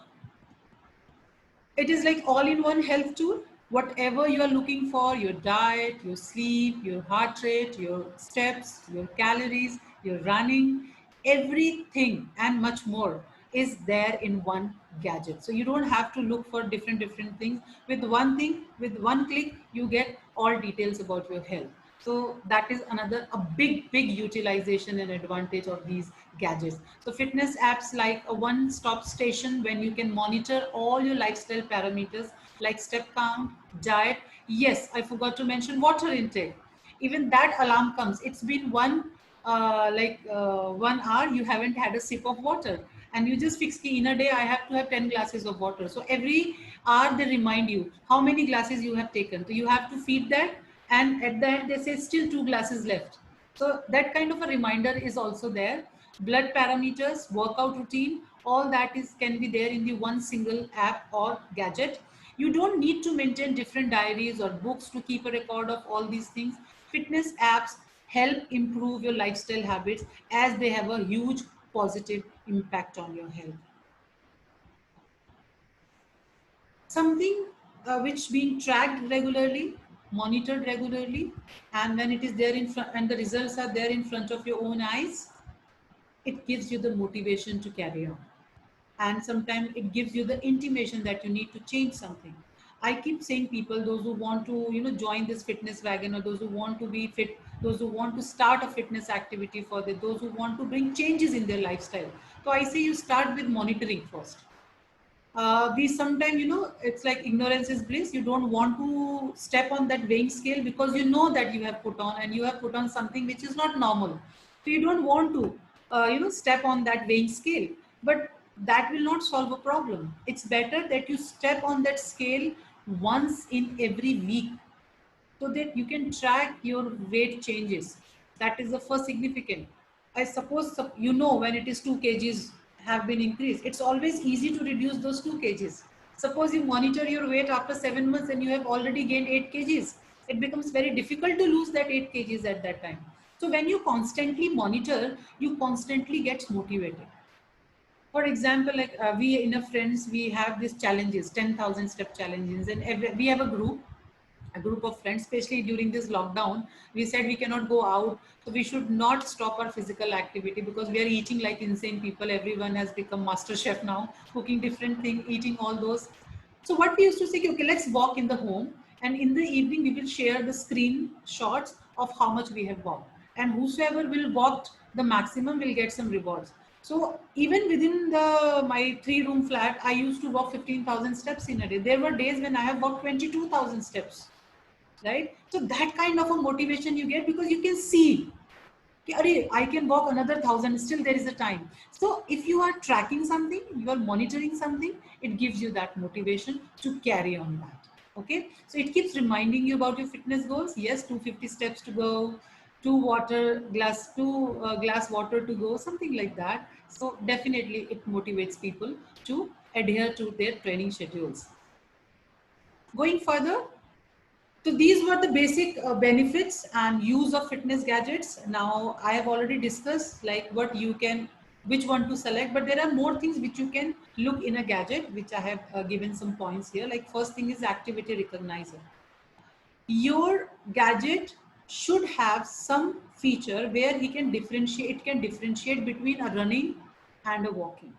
it is like all-in-one health tool. Whatever you are looking for, your diet, your sleep, your heart rate, your steps, your calories, your running, everything and much more is there in one gadget. So you don't have to look for different things. With one thing, with one click, you get all details about your health. So that is another a big utilization and advantage of these gadgets. So fitness apps like a one-stop station when you can monitor all your lifestyle parameters like step count, diet. Yes, I forgot to mention water intake. Even that alarm comes. It's been 1 hour you haven't had a sip of water, and you just fix key in a day I have to have 10 glasses of water. So every hour they remind you how many glasses you have taken. So you have to feed that, and at the end they say still 2 glasses left. So that kind of a reminder is also there. Blood parameters, workout routine, all that is can be there in the one single app or gadget. You don't need to maintain different diaries or books to keep a record of all these things. Fitness apps help improve your lifestyle habits as they have a huge positive impact on your health. Something which being tracked regularly, monitored regularly, and when it is there in front and the results are there in front of your own eyes, it gives you the motivation to carry on. And sometimes it gives you the intimation that you need to change something. I keep saying people, those who want to, you know, join this fitness wagon, or those who want to be fit, those who want to start a fitness activity for them, those who want to bring changes in their lifestyle. So I say you start with monitoring first. We sometimes, you know, it's like ignorance is bliss. You don't want to step on that weighing scale because you know that you have put on, and you have put on something which is not normal. So you don't want to, step on that weighing scale. But that will not solve a problem. It's better that you step on that scale once in every week so that you can track your weight changes. That is the first significant. I suppose you know when it is 2 kgs have been increased. It's always easy to reduce those 2 kgs. Suppose you monitor your weight after 7 months and you have already gained 8 kgs. It becomes very difficult to lose that 8 kgs at that time. So when you constantly monitor, you constantly get motivated. For example, like we in a friends, we have these challenges, 10,000 step challenges, and we have a group of friends, especially during this lockdown. We said we cannot go out, so we should not stop our physical activity because we are eating like insane people. Everyone has become master chef now, cooking different things, eating all those. So what we used to say, okay, let's walk in the home, and in the evening we will share the screen shots of how much we have walked, and whosoever will walk the maximum will get some rewards. So even within the my 3-room flat, I used to walk 15,000 steps in a day. There were days when I have walked 22,000 steps, right? So that kind of a motivation you get because you can see, I can walk another 1,000, still there is a time. So if you are tracking something, you are monitoring something, it gives you that motivation to carry on that. Okay, so it keeps reminding you about your fitness goals. Yes, 250 steps to go, two glass water to go, something like that. So definitely it motivates people to adhere to their training schedules. Going further, so these were the basic benefits and use of fitness gadgets. Now I have already discussed like what you can, which one to select, but there are more things which you can look in a gadget, which I have given some points here. Like first thing is activity recognizer. Your gadget should have some feature where it can differentiate between a running and a walking.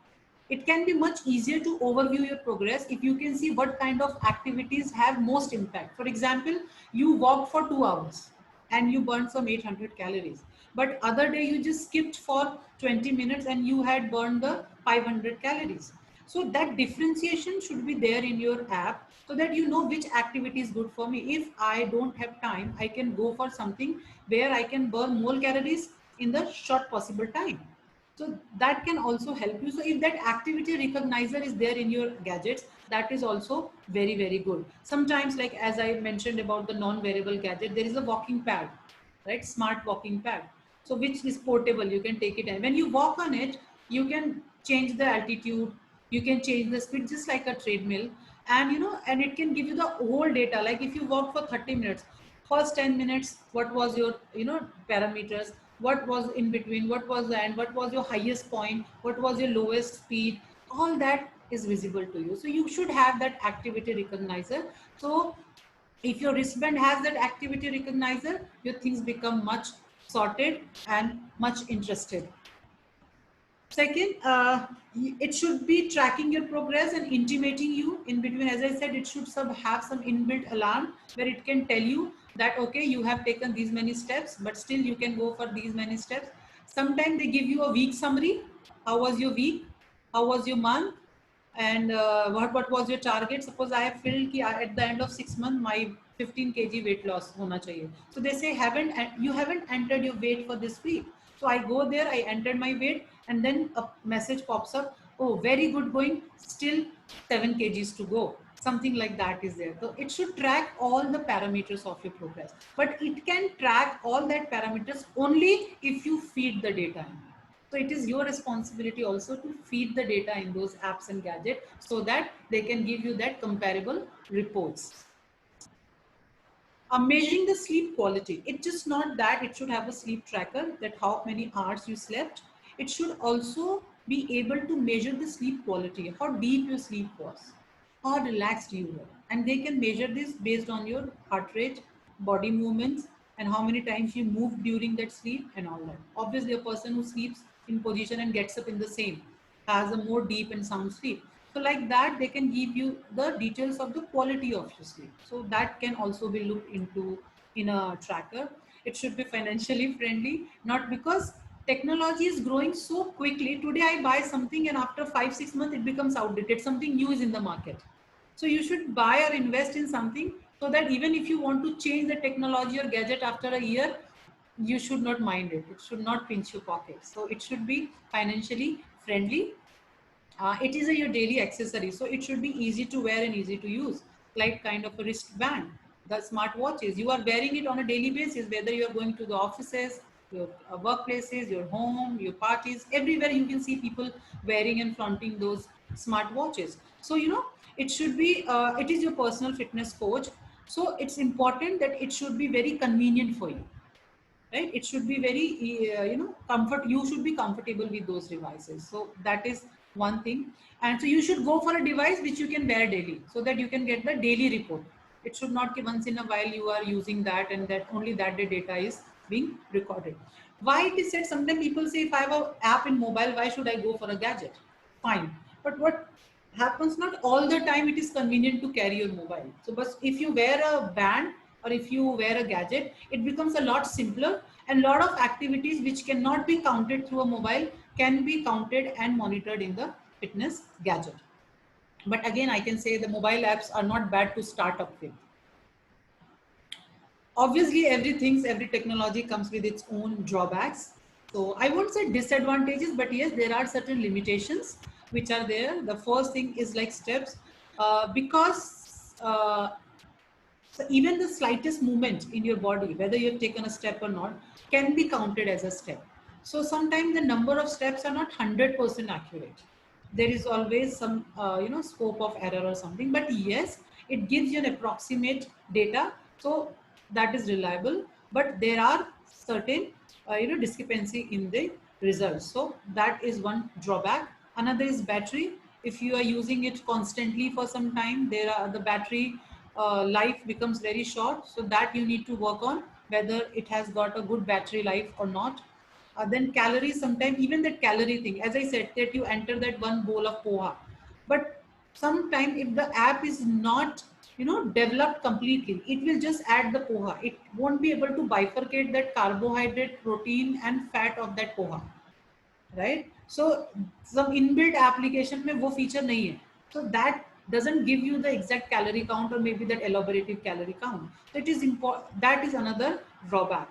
It can be much easier to overview your progress if you can see what kind of activities have most impact. For example, you walked for 2 hours and you burned some 800 calories, but other day you just skipped for 20 minutes and you had burned the 500 calories. So that differentiation should be there in your app so that you know which activity is good for me. If I don't have time, I can go for something where I can burn more calories in the short possible time. So that can also help you. So if that activity recognizer is there in your gadgets, that is also very, very good. Sometimes, like as I mentioned about the non-wearable gadget, there is a walking pad, right? Smart walking pad. So which is portable, you can take it, and when you walk on it, you can change the altitude, you can change the speed just like a treadmill. And and it can give you the whole data. Like if you walk for 30 minutes, first 10 minutes, what was your parameters, what was in between, what was the end, what was your highest point, what was your lowest speed, all that is visible to you. So you should have that activity recognizer. So if your wristband has that activity recognizer, your things become much sorted and much interested. Second, it should be tracking your progress and intimating you in between. As I said, it should have some inbuilt alarm where it can tell you that, okay, you have taken these many steps, but still you can go for these many steps. Sometimes they give you a week summary. How was your week? How was your month? And what was your target? Suppose I have filled ki at the end of 6 months my 15 kg weight loss hona chahiye. So they say you haven't entered your weight for this week. So I go there, I entered my weight, and then a message pops up, oh, very good going, still 7 kgs to go. Something like that is there. So it should track all the parameters of your progress, but it can track all that parameters only if you feed the data in. So it is your responsibility also to feed the data in those apps and gadgets so that they can give you that comparable reports. Measuring the sleep quality. It's just not that it should have a sleep tracker, that how many hours you slept. It should also be able to measure the sleep quality, how deep your sleep was, how relaxed you were. And they can measure this based on your heart rate, body movements, and how many times you moved during that sleep and all that. Obviously, a person who sleeps in position and gets up in the same has a more deep and sound sleep. So like that, they can give you the details of the quality of your sleep. So that can also be looked into in a tracker. It should be financially friendly, not because technology is growing so quickly. Today I buy something and after 5-6 months it becomes outdated. Something new is in the market. So you should buy or invest in something so that even if you want to change the technology or gadget after a year, you should not mind it. It should not pinch your pocket. So it should be financially friendly. It is your daily accessory, so it should be easy to wear and easy to use, like kind of a wristband. The smart watches, you are wearing it on a daily basis, whether you are going to the offices, your workplaces, your home, your parties, everywhere you can see people wearing and flaunting those smart watches. So it should be, it is your personal fitness coach. So it's important that it should be very convenient for you, right? It should be very comfort. You should be comfortable with those devices. So that is one thing. And so you should go for a device which you can wear daily so that you can get the daily report. It should not be once in a while you are using that and that only that the data is being recorded. Why it is said, sometimes people say, if I have an app in mobile, why should I go for a gadget? Fine, but what happens, not all the time it is convenient to carry your mobile. So but if you wear a band or if you wear a gadget, it becomes a lot simpler, and lot of activities which cannot be counted through a mobile can be counted and monitored in the fitness gadget. But again, I can say the mobile apps are not bad to start up with. Obviously, every technology comes with its own drawbacks. So I won't say disadvantages, but yes, there are certain limitations which are there. The first thing is like steps, because so even the slightest movement in your body, whether you've taken a step or not, can be counted as a step. So sometimes the number of steps are not 100% accurate. There is always some scope of error or something. But yes, it gives you an approximate data, so that is reliable. But there are certain discrepancy in the results. So that is one drawback. Another is battery. If you are using it constantly for some time, the battery life becomes very short. So that you need to work on whether it has got a good battery life or not. Then calories, sometimes even that calorie thing, as I said, that you enter that one bowl of poha, but sometimes if the app is not developed completely, it will just add the poha. It won't be able to bifurcate that carbohydrate, protein and fat of that poha, right? So some inbuilt application mein wo feature nahi hai, so that doesn't give you the exact calorie count or maybe that elaborative calorie count. So it is important. That is another drawback.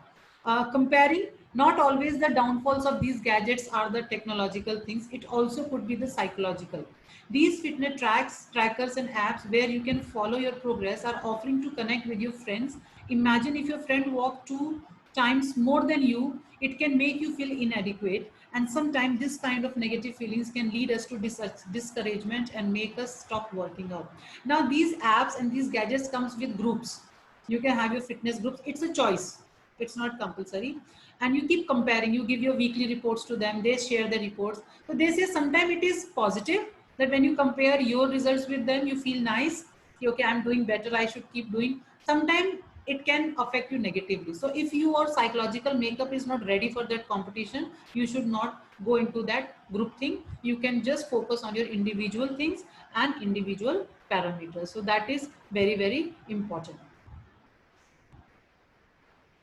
Comparing not always the downfalls of these gadgets are the technological things. It also could be the psychological. These fitness trackers and apps where you can follow your progress are offering to connect with your friends. Imagine if your friend walked 2 times more than you, it can make you feel inadequate. And sometimes this kind of negative feelings can lead us to discouragement and make us stop working out. Now these apps and these gadgets comes with groups. You can have your fitness groups. It's a choice. It's not compulsory. And you keep comparing. You give your weekly reports to them. They share the reports. So they say sometimes it is positive that when you compare your results with them, you feel nice. Okay, I'm doing better. I should keep doing. Sometimes it can affect you negatively. So if your psychological makeup is not ready for that competition, you should not go into that group thing. You can just focus on your individual things and individual parameters. So that is very, very important.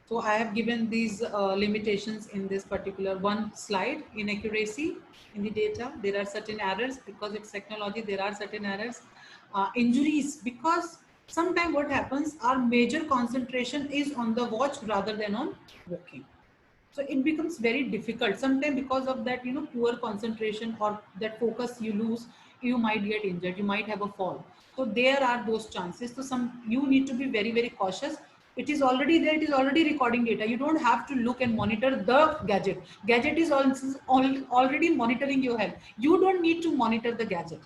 So I have given these limitations in this particular one slide. Inaccuracy in the data, there are certain errors because it's technology, there are certain errors. Injuries, because sometimes what happens, our major concentration is on the watch rather than on walking. So it becomes very difficult. Sometimes because of that, poor concentration or that focus you lose, you might get injured, you might have a fall. So there are those chances. So you need to be very, very cautious. It is already there, it is already recording data. You don't have to look and monitor the gadget. Gadget is also already monitoring your health. You don't need to monitor the gadget.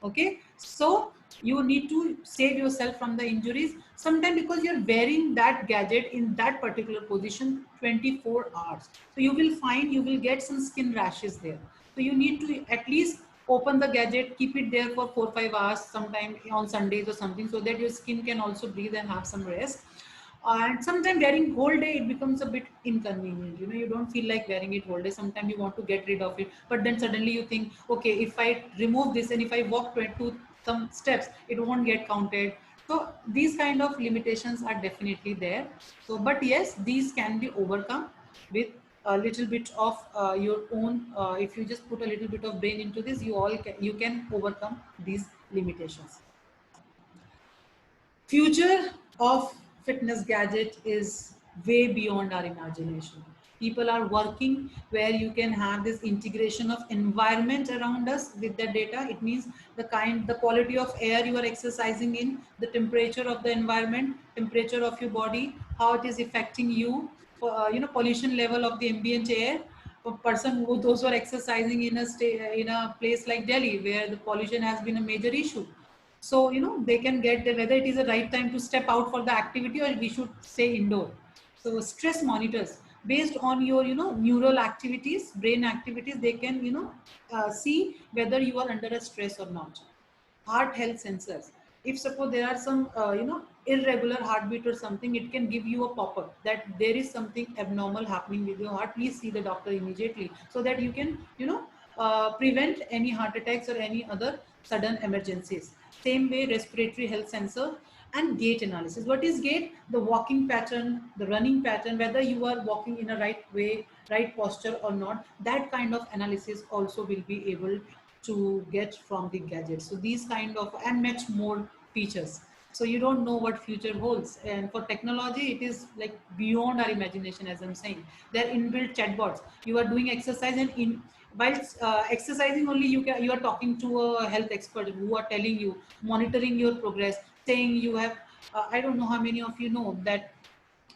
Okay, so you need to save yourself from the injuries. Sometimes because you're wearing that gadget in that particular position 24 hours, so you will find you will get some skin rashes there. So you need to at least open the gadget, keep it there for 4-5 hours, sometime on Sundays or something, so that your skin can also breathe and have some rest. And sometimes wearing whole day, it becomes a bit inconvenient. You don't feel like wearing it whole day. Sometimes you want to get rid of it, but then suddenly you think, okay, if I remove this and if I walk to some steps, it won't get counted. So these kind of limitations are definitely there. So, but yes, these can be overcome with a little bit of your own. If you just put a little bit of brain into this, you can overcome these limitations. Future of fitness gadget is way beyond our imagination. People are working where you can have this integration of environment around us with the data. It means the quality of air you are exercising in, the temperature of the environment, temperature of your body, how it is affecting you, pollution level of the ambient air. Those who are exercising in a place like Delhi, where the pollution has been a major issue, so they can get whether it is the right time to step out for the activity or we should stay indoor. So stress monitors based on your neural activities, brain activities, they can see whether you are under a stress or not. Heart health sensors, if suppose there are some irregular heartbeat or something, it can give you a pop-up that there is something abnormal happening with your heart. Please see the doctor immediately, so that you can prevent any heart attacks or any other sudden emergencies. Same way, respiratory health sensor and gait analysis. What is gait? The walking pattern, the running pattern, whether you are walking in a right way, right posture or not. That kind of analysis also will be able to get from the gadgets. So these kind of and much more features. So you don't know what future holds. And for technology, it is like beyond our imagination. As I'm saying, they're inbuilt chatbots. You are doing exercise, and while exercising only, you are talking to a health expert who are telling you, monitoring your progress, saying you have. I don't know how many of you know that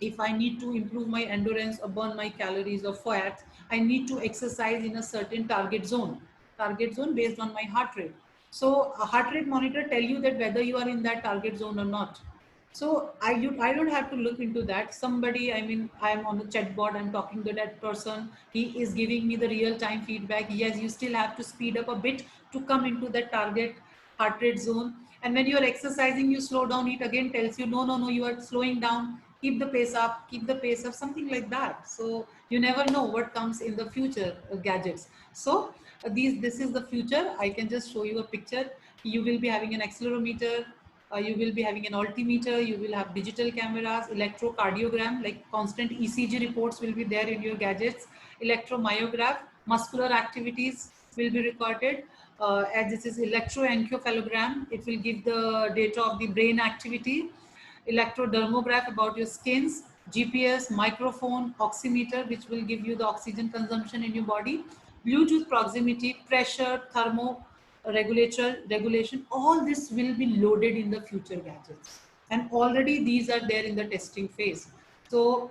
if I need to improve my endurance or burn my calories or fat, I need to exercise in a certain target zone based on my heart rate. So a heart rate monitor tell you that whether you are in that target zone or not. So I don't have to look into that. Somebody, I mean, I'm on the chatbot, I'm talking to that person. He is giving me the real time feedback. Yes, you still have to speed up a bit to come into that target heart rate zone. And when you're exercising, you slow down, it again tells you, no, you are slowing down, keep the pace up, something like that. So you never know what comes in the future gadgets. So this is the future. I can just show you a picture. You will be having an accelerometer, you will be having an altimeter, you will have digital cameras, electrocardiogram, like constant ECG reports will be there in your gadgets, electromyograph, muscular activities will be recorded. As this is electroencephalogram, it will give the data of the brain activity, electrodermograph about your skins, GPS, microphone, oximeter, which will give you the oxygen consumption in your body, Bluetooth proximity, pressure, thermo regulation, all this will be loaded in the future gadgets. And already these are there in the testing phase. So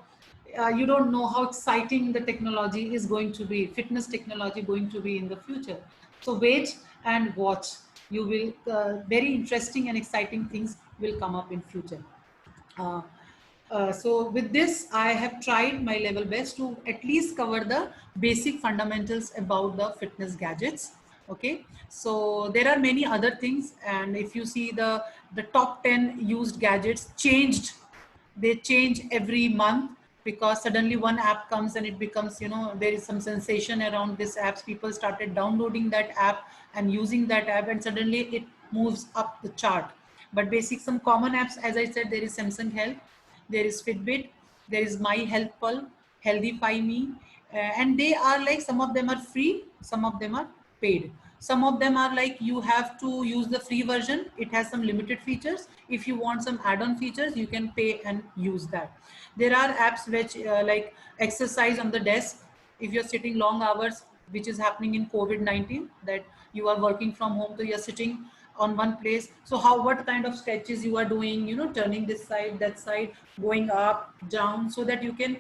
you don't know how exciting the technology is going to be, fitness technology going to be in the future. So wait and watch. You will, very interesting and exciting things will come up in future. Uh, so with this, I have tried my level best to at least cover the basic fundamentals about the fitness gadgets. Okay, so there are many other things, and if you see the top 10 used gadgets changed, they change every month, because suddenly one app comes and it becomes, there is some sensation around this apps. People started downloading that app and using that app, and suddenly it moves up the chart. But basic, some common apps, as I said, there is Samsung Health, there is Fitbit, there is My Health Pal, Healthify Me, and they are like, some of them are free, some of them are paid. Some of them are like you have to use the free version. It has some limited features. If you want some add-on features, you can pay and use that. There are apps which like exercise on the desk. If you're sitting long hours, which is happening in COVID-19, that you are working from home, so you're sitting on one place. So what kind of stretches you are doing, turning this side, that side, going up, down, so that you can,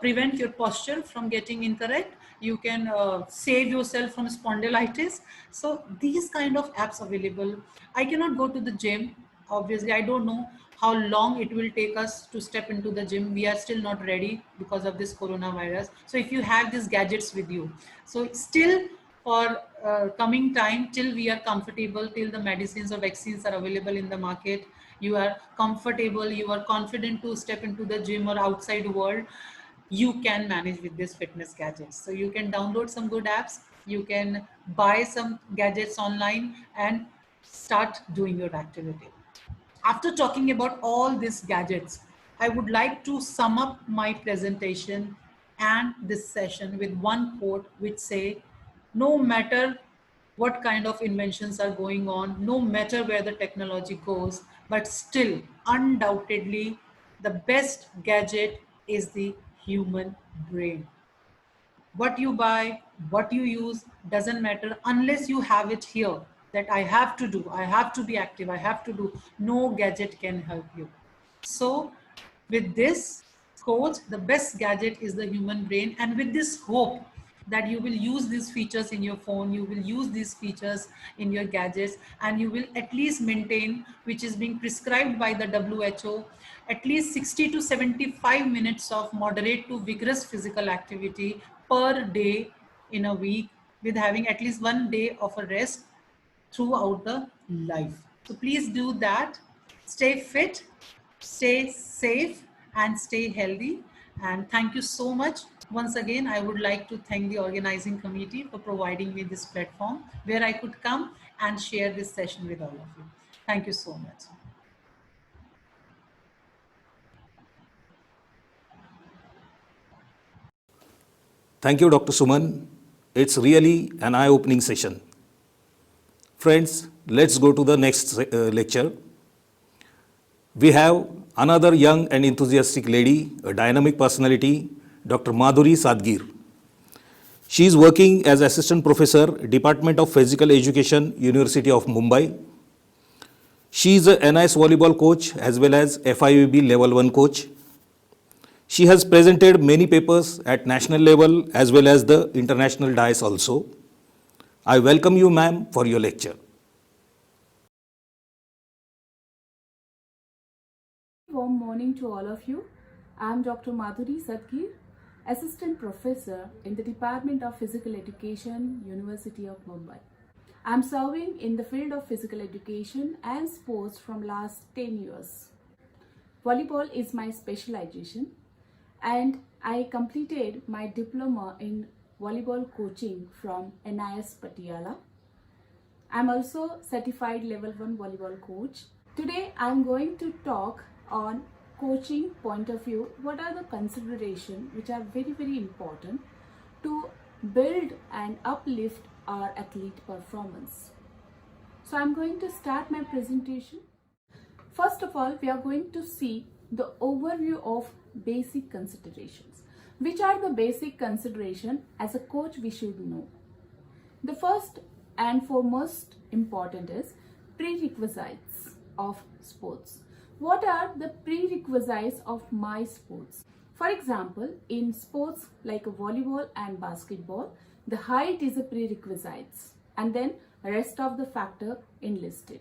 prevent your posture from getting incorrect. You can save yourself from spondylitis. So these kind of apps available. I cannot go to the gym. Obviously, I don't know how long it will take us to step into the gym. We are still not ready because of this coronavirus. So if you have these gadgets with you, so still for coming time, till we are comfortable, till the medicines or vaccines are available in the market, you are comfortable, you are confident to step into the gym or outside world, you can manage with this fitness gadgets. So you can download some good apps, you can buy some gadgets online and start doing your activity. After talking about all these gadgets, I would like to sum up my presentation and this session with one quote which say, no matter what kind of inventions are going on, no matter where the technology goes, but still, undoubtedly, the best gadget is the human brain. What you buy, what you use, doesn't matter unless you have it here, that I have to do, I have to be active, I have to do. No gadget can help you. So with this quote, the best gadget is the human brain, and with this hope that you will use these features in your phone, you will use these features in your gadgets, and you will at least maintain, which is being prescribed by the WHO, at least 60 to 75 minutes of moderate to vigorous physical activity per day in a week, with having at least one day of a rest throughout the life. So please do that. Stay fit, stay safe, and stay healthy. And thank you so much. Once again, I would like to thank the organizing committee for providing me this platform where I could come and share this session with all of you. Thank you so much. Thank you, Dr. Suman. It's really an eye-opening session. Friends, let's go to the next lecture. We have another young and enthusiastic lady, a dynamic personality, Dr. Madhuri Sadgir. She is working as Assistant Professor, Department of Physical Education, University of Mumbai. She is a NIS volleyball coach as well as FIVB Level 1 coach. She has presented many papers at national level as well as the international dais also. I welcome you, ma'am, for your lecture. Warm morning to all of you. I am Dr. Madhuri Sadgir, Assistant Professor in the Department of Physical Education, University of Mumbai. I am serving in the field of physical education and sports from last 10 years. Volleyball is my specialization, and I completed my diploma in volleyball coaching from NIS Patiala. I am also certified level 1 volleyball coach. Today I am going to talk on coaching point of view. What are the considerations which are very important to build and uplift our athlete performance? So I'm going to start my presentation. First of all, we are going to see the overview of basic considerations. Which are the basic consideration as a coach we should know? The first and foremost important is prerequisites of sports. What are the prerequisites of my sports? For example, in sports like volleyball and basketball, the height is a prerequisite and then rest of the factor enlisted.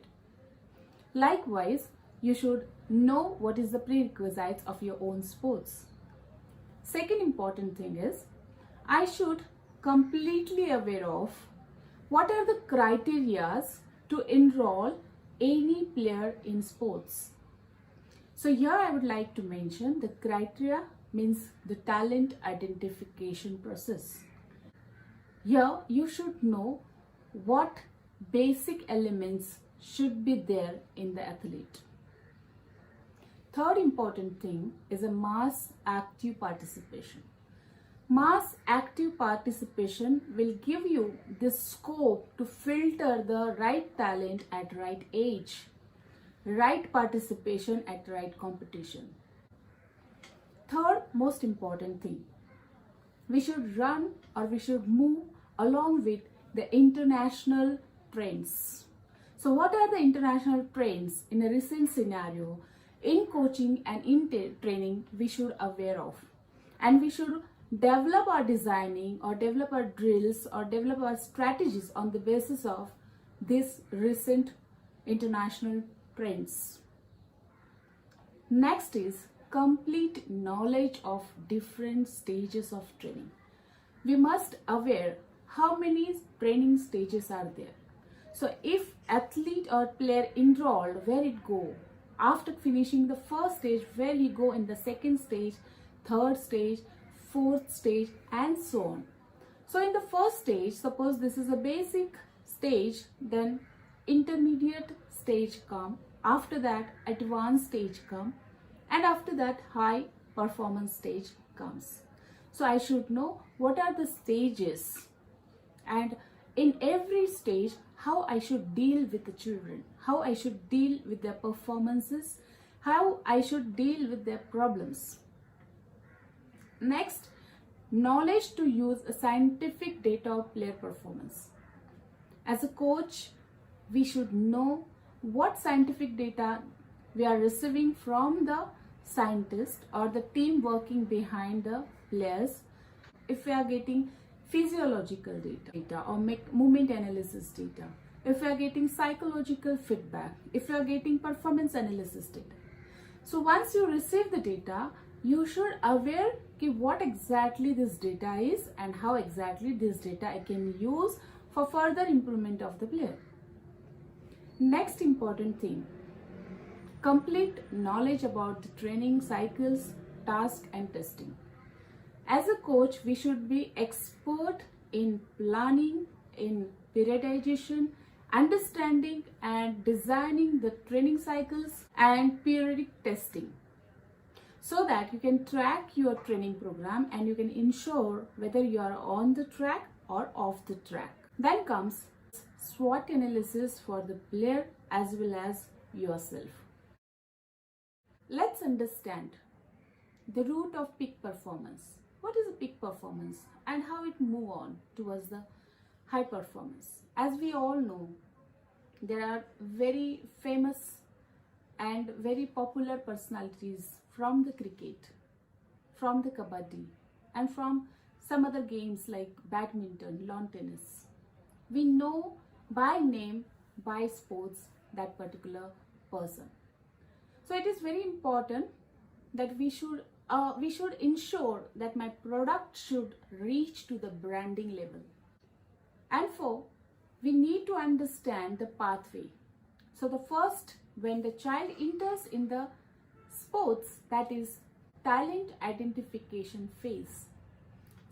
Likewise, you should know what is the prerequisites of your own sports. Second important thing is, I should completely aware of what are the criterias to enroll any player in sports. So here I would like to mention the criteria means the talent identification process. Here you should know what basic elements should be there in the athlete. Third important thing is a mass active participation. Mass active participation will give you the scope to filter the right talent at right age, right participation at right competition. Third most important thing, we should run or we should move along with the international trends. So what are the international trends in a recent scenario in coaching and in training we should aware of, and we should develop our designing or develop our drills or develop our strategies on the basis of these recent international trends. Next is complete knowledge of different stages of training. We must aware how many training stages are there. So if athlete or player enrolled, where it go? After finishing the first stage, where he go in the second stage, third stage, fourth stage, and so on. So in the first stage, suppose this is a basic stage, then intermediate stage come, after that advanced stage come, and after that high performance stage comes. So I should know what are the stages, and in every stage how I should deal with the children, how I should deal with their performances, how I should deal with their problems. Next, knowledge to use a scientific data of player performance. As a coach, we should know what scientific data we are receiving from the scientist or the team working behind the players. If we are getting physiological data or movement analysis data, if we are getting psychological feedback, if we are getting performance analysis data. So once you receive the data, you should aware what exactly this data is and how exactly this data I can use for further improvement of the player. Next important thing, complete knowledge about the training cycles, task and testing. As a coach, we should be expert in planning, in periodization, understanding and designing the training cycles and periodic testing, so that you can track your training program and you can ensure whether you are on the track or off the track. Then comes SWOT analysis for the player as well as yourself. Let's understand the root of peak performance. What is a peak performance and how it move on towards the high performance? As we all know, there are very famous and very popular personalities from the cricket, from the kabaddi, and from some other games like badminton, lawn tennis. We know by name, by sports, that particular person. So it is very important that we should ensure that my product should reach to the branding level. And we need to understand the pathway. So the first, when the child enters in the sports, that is talent identification phase.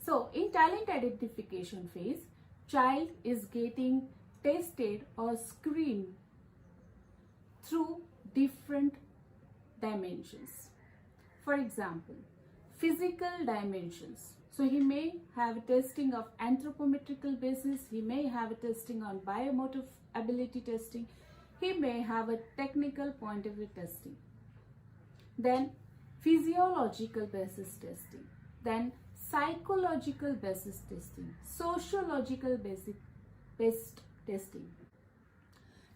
So in talent identification phase, child is getting tested or screened through different dimensions. For example, physical dimensions. So he may have a testing of anthropometrical basis, he may have a testing on biomotor ability testing, he may have a technical point of view testing. Then physiological basis testing, then psychological basis testing, sociological based testing.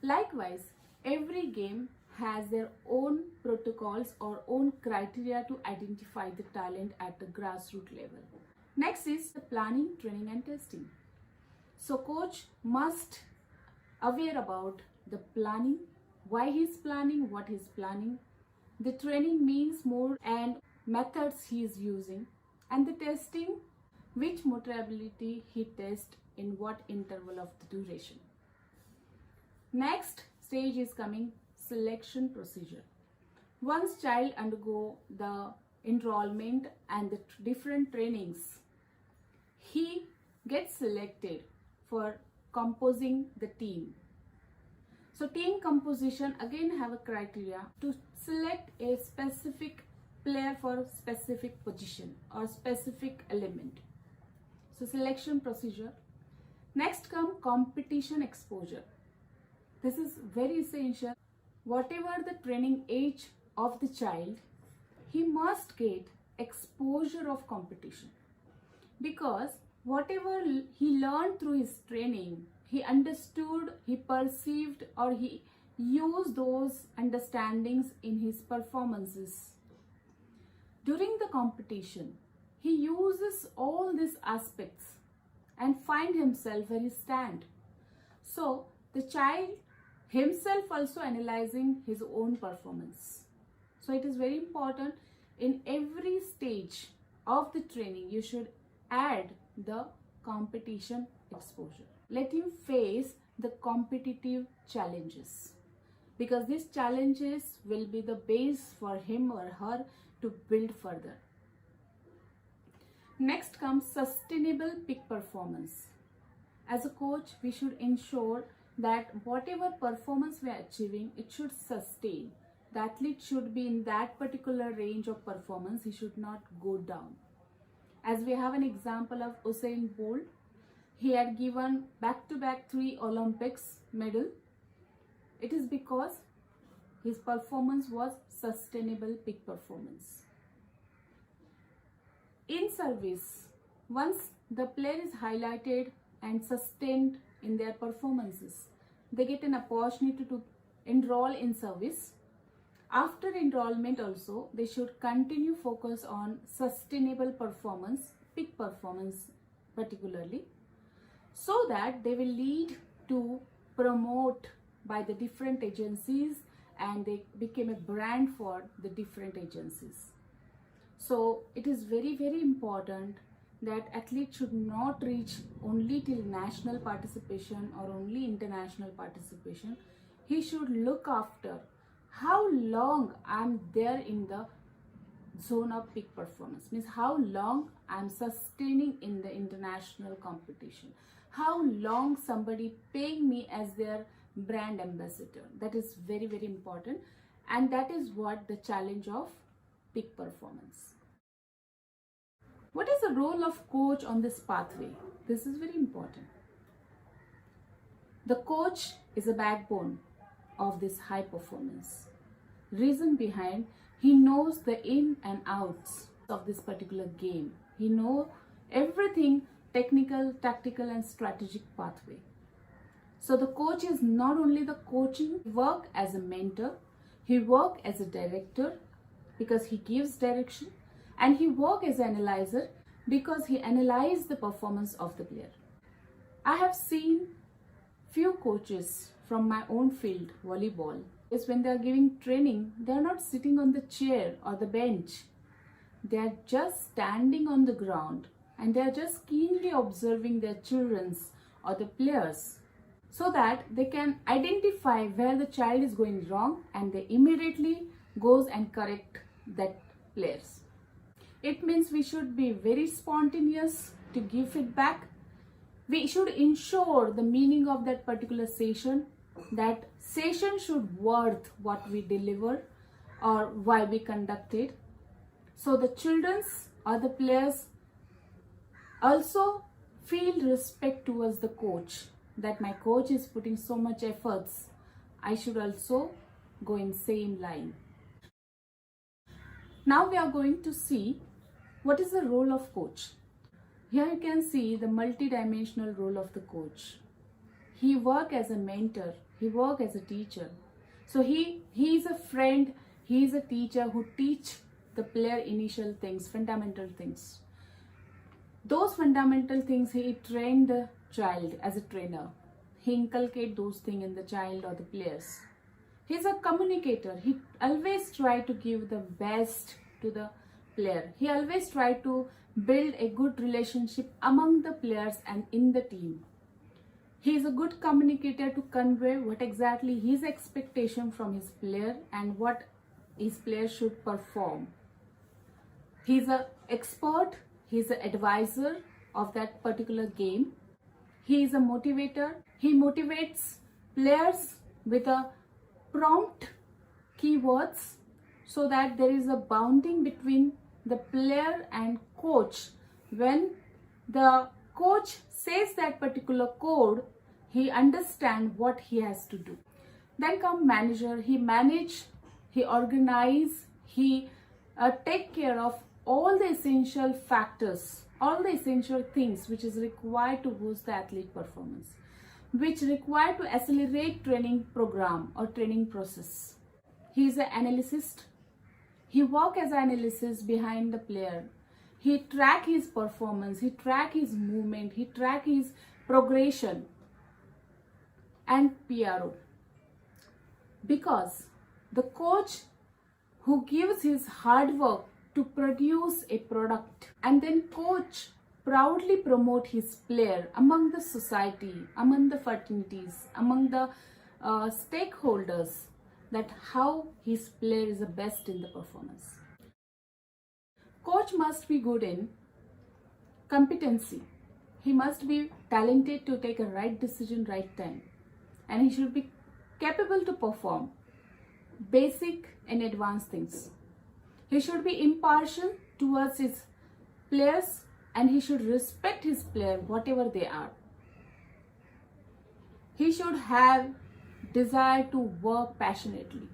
Likewise, every game has their own protocols or own criteria to identify the talent at the grassroots level. Next is the planning, training and testing. So coach must aware about the planning, why he's planning, what he's planning, the training means more and methods he is using, and the testing, which motor ability he tests in what interval of the duration. Next stage is coming selection procedure. Once child undergo the enrollment and the different trainings, he gets selected for composing the team. So team composition again have a criteria to select a specific player for specific position or specific element. So selection procedure. Next come competition exposure. This is very essential. Whatever the training age of the child, he must get exposure of competition, because whatever he learned through his training, he understood, he perceived, or he used those understandings in his performances. During the competition, he uses all these aspects and find himself where he stand. So the child himself also analyzing his own performance. So it is very important in every stage of the training you should add the competition exposure. Let him face the competitive challenges, because these challenges will be the base for him or her to build further. Next comes sustainable peak performance. As a coach, we should ensure that whatever performance we are achieving, it should sustain. The athlete should be in that particular range of performance. He should not go down. As we have an example of Usain Bolt, he had given back-to-back 3 Olympics medal. It is because his performance was sustainable peak performance. In service, once the player is highlighted and sustained in their performances, they get an opportunity to enroll in service. After enrollment also, they should continue focus on sustainable performance, peak performance particularly, so that they will lead to promote by the different agencies and they became a brand for the different agencies. So it is very, very important that athletes should not reach only till national participation or only international participation. He should look after how long I'm there in the zone of peak performance, means how long I'm sustaining in the international competition, how long somebody paying me as their brand ambassador. That is very, very important, and that is what the challenge of peak performance. What is the role of coach on this pathway? This is very important. The coach is a backbone of this high performance. Reason behind, he knows the in and outs of this particular game. He knows everything technical, tactical and strategic pathway. So the coach is not only the coaching, he work as a mentor, he work as a director because he gives direction, and he work as an analyzer because he analyzes the performance of the player. I have seen few coaches from my own field, volleyball, is when they are giving training, they are not sitting on the chair or the bench. They are just standing on the ground and they are just keenly observing their children's or the players, so that they can identify where the child is going wrong and they immediately goes and correct that players. It means we should be very spontaneous to give feedback. We should ensure the meaning of that particular session. That session should worth what we deliver or why we conduct it. So the children's or the players also feel respect towards the coach, that my coach is putting so much efforts, I should also go in same line. Now we are going to see what is the role of coach. Here you can see the multi-dimensional role of the coach. He works as a mentor, he works as a teacher. So he is a friend, he is a teacher who teach the player initial things, fundamental things. Those fundamental things he trained the child as a trainer. He inculcate those things in the child or the players. He's a communicator. He always try to give the best to the player. He always try to build a good relationship among the players and in the team. He is a good communicator to convey what exactly his expectation from his player and what his player should perform. He's an expert, he's an advisor of that particular game. He is a motivator. He motivates players with a prompt keywords so that there is a bounding between the player and coach. When the coach says that particular code, he understands what he has to do. Then come manager. He manage, he organize, he take care of all the essential factors, all the essential things which is required to boost the athlete performance, which require to accelerate training program or training process. He is an analyst. He work as an analyst behind the player. He track his performance, he track his movement, he track his progression. And PRO. Because the coach who gives his hard work to produce a product and then coach proudly promote his player among the society, among the fraternities, among the stakeholders, that how his player is the best in the performance. Coach must be good in competency. He must be talented to take a right decision, right time. And he should be capable to perform basic and advanced things. He should be impartial towards his players and he should respect his player whatever they are. He should have desire to work passionately,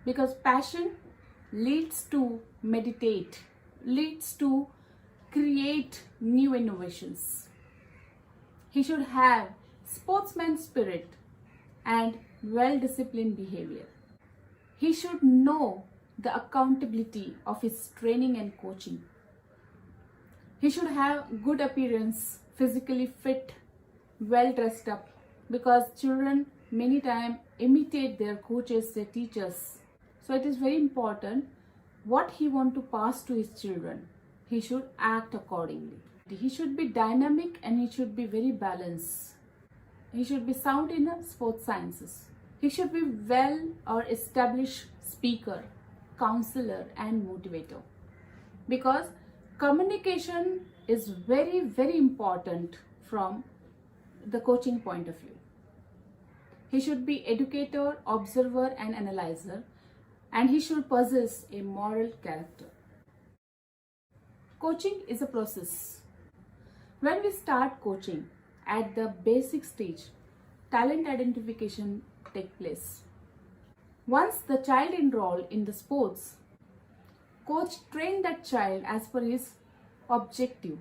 because passion leads to meditate, leads to create new innovations. He should have sportsman spirit and well-disciplined behavior. He should know the accountability of his training and coaching. He should have good appearance, physically fit, well dressed up, because children many times imitate their coaches, their teachers. So it is very important what he want to pass to his children. He should act accordingly. He should be dynamic and he should be very balanced. He should be sound in sports sciences. He should be well or established speaker, counselor and motivator, because communication is very, very important from the coaching point of view. He should be educator, observer and analyzer, and he should possess a moral character. Coaching is a process. When we start coaching at the basic stage, talent identification takes place. Once the child enrolled in the sports, coach train that child as per his objective,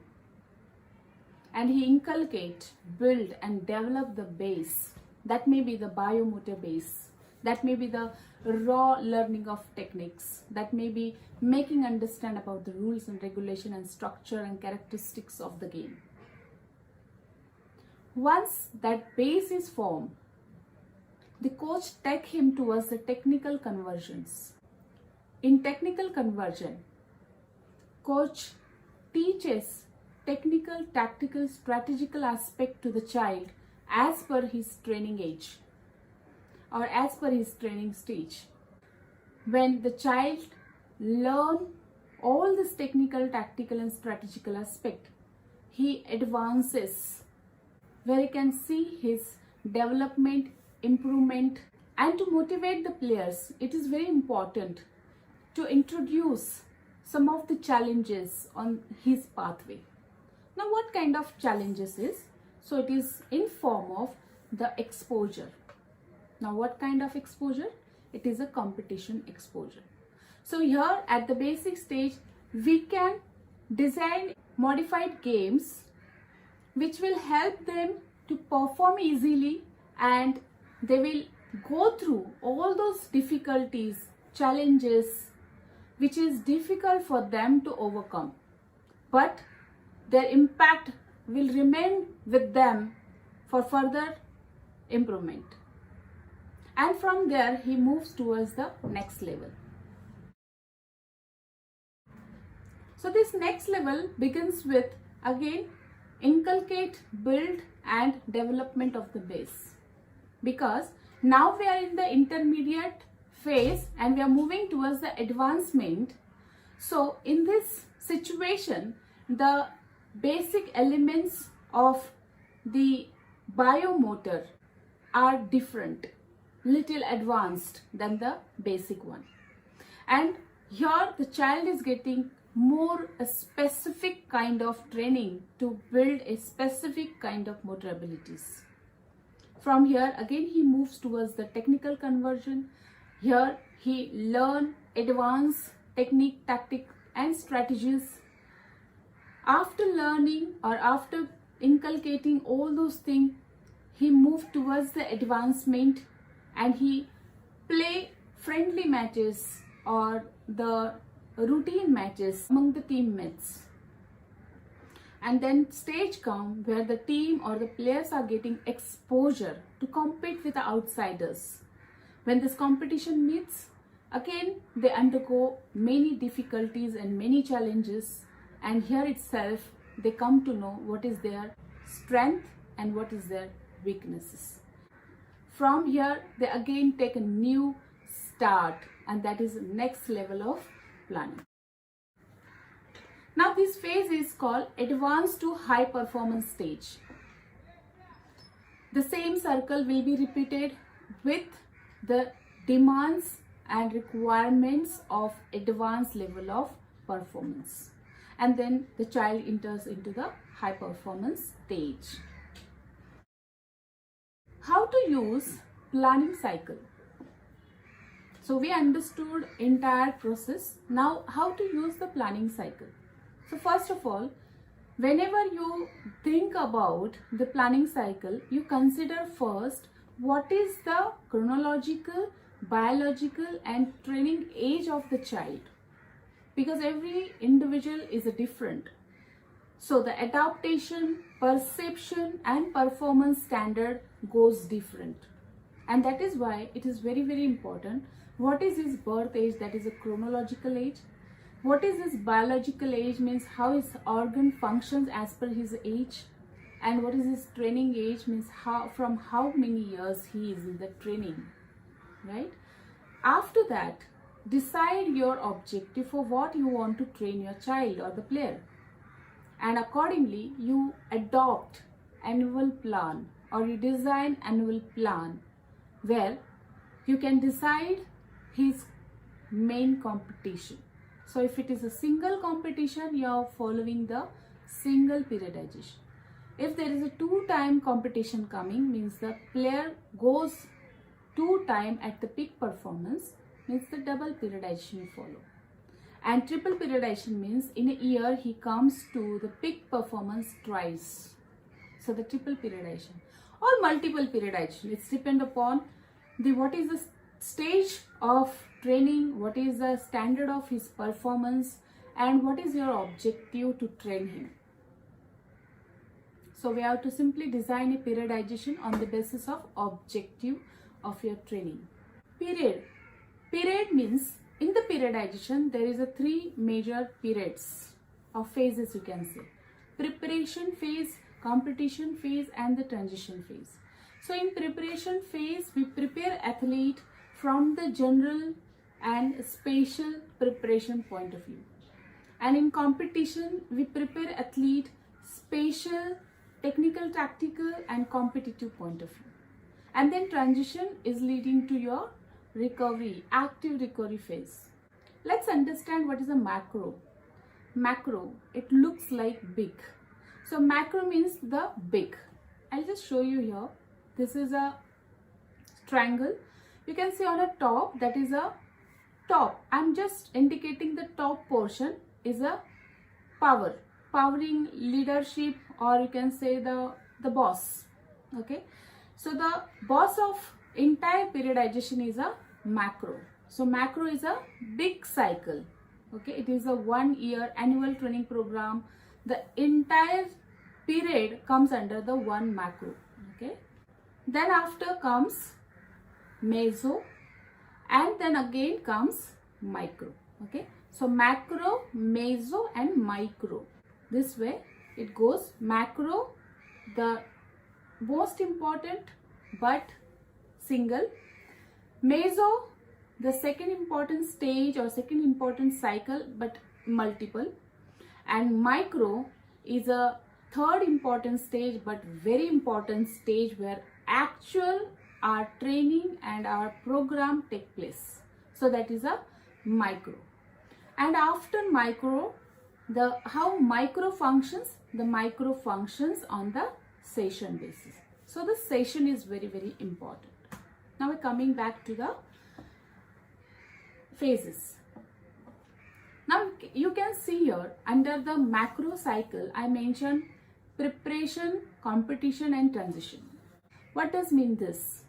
and he inculcate, build and develop the base. That may be the biomotor base, that may be the raw learning of techniques, that may be making understand about the rules and regulation and structure and characteristics of the game. Once that base is formed, the coach take him towards the technical conversions. In technical conversion, coach teaches technical, tactical, strategical aspect to the child as per his training age or as per his training stage. When the child learn all this technical, tactical and strategical aspect, he advances, where he can see his development, improvement. And to motivate the players, it is very important to introduce some of the challenges on his pathway. Now what kind of challenges is? So it is in form of the exposure. Now what kind of exposure? It is a competition exposure. So here at the basic stage, we can design modified games which will help them to perform easily, and they will go through all those difficulties, challenges, which is difficult for them to overcome. But their impact will remain with them for further improvement. And from there, he moves towards the next level. So this next level begins with, again, inculcate, build and development of the base. Because now we are in the intermediate phase and we are moving towards the advancement. So in this situation, the basic elements of the biomotor are different, little advanced than the basic one. And here the child is getting more a specific kind of training to build a specific kind of motor abilities. From here again he moves towards the technical conversion. Here he learn advanced technique, tactic and strategies. After learning or after inculcating all those things, he moved towards the advancement and he play friendly matches or the routine matches among the teammates. And then stage come where the team or the players are getting exposure to compete with the outsiders. When this competition meets, again they undergo many difficulties and many challenges, and here itself they come to know what is their strength and what is their weaknesses. From here they again take a new start, and that is the next level of planning. Now this phase is called advanced to high performance stage. The same circle will be repeated with the demands and requirements of advanced level of performance, and then the child enters into the high performance stage. How to use planning cycle? So we understood entire process. Now how to use the planning cycle? So first of all, whenever you think about the planning cycle, you consider first what is the chronological, biological and training age of the child, because every individual is a different. So the adaptation, perception and performance standard goes different, and that is why it is very, very important what is his birth age, that is a chronological age. What is his biological age, means how his organ functions as per his age, and what is his training age, means from how many years he is in the training, right? After that, decide your objective for what you want to train your child or the player, and accordingly you adopt annual plan or you design annual plan where you can decide his main competition. So if it is a single competition, you are following the single periodization. If there is a 2-time competition coming, means the player goes 2 times at the peak performance, means the double periodization you follow. And triple periodization means in a year he comes to the peak performance twice. So the triple periodization or multiple periodization, it's depend upon the what is the stage of training, what is the standard of his performance, and what is your objective to train him. So we have to simply design a periodization on the basis of objective of your training. Period means in the periodization there is a 3 major periods or phases, you can say: preparation phase, competition phase and the transition phase. So in preparation phase we prepare athlete from the general and spatial preparation point of view, and in competition we prepare athlete spatial, technical, tactical and competitive point of view. And then transition is leading to your recovery, active recovery phase. Let's understand what is a macro. Macro, it looks like big. So macro means the big. I'll just show you here. This is a triangle. You can see on a top that is a top, I'm just indicating the top portion is a powering leadership, or you can say the boss. Okay, so the boss of entire periodization is a macro. So macro is a big cycle. Okay, it is a 1 year annual training program. The entire period comes under the one macro. Okay, then after comes meso, and then again comes micro. Okay, so macro, meso and micro. This way it goes. Macro, the most important but single. Meso, the second important stage or second important cycle but multiple. And micro is a third important stage but very important stage where actual our training and our program take place. So that is a micro. And after micro, the how micro functions, the micro functions on the session basis. So the session is very, very important. Now we're coming back to the phases. Now you can see here under the macro cycle, I mentioned preparation, competition and transition. What does mean this?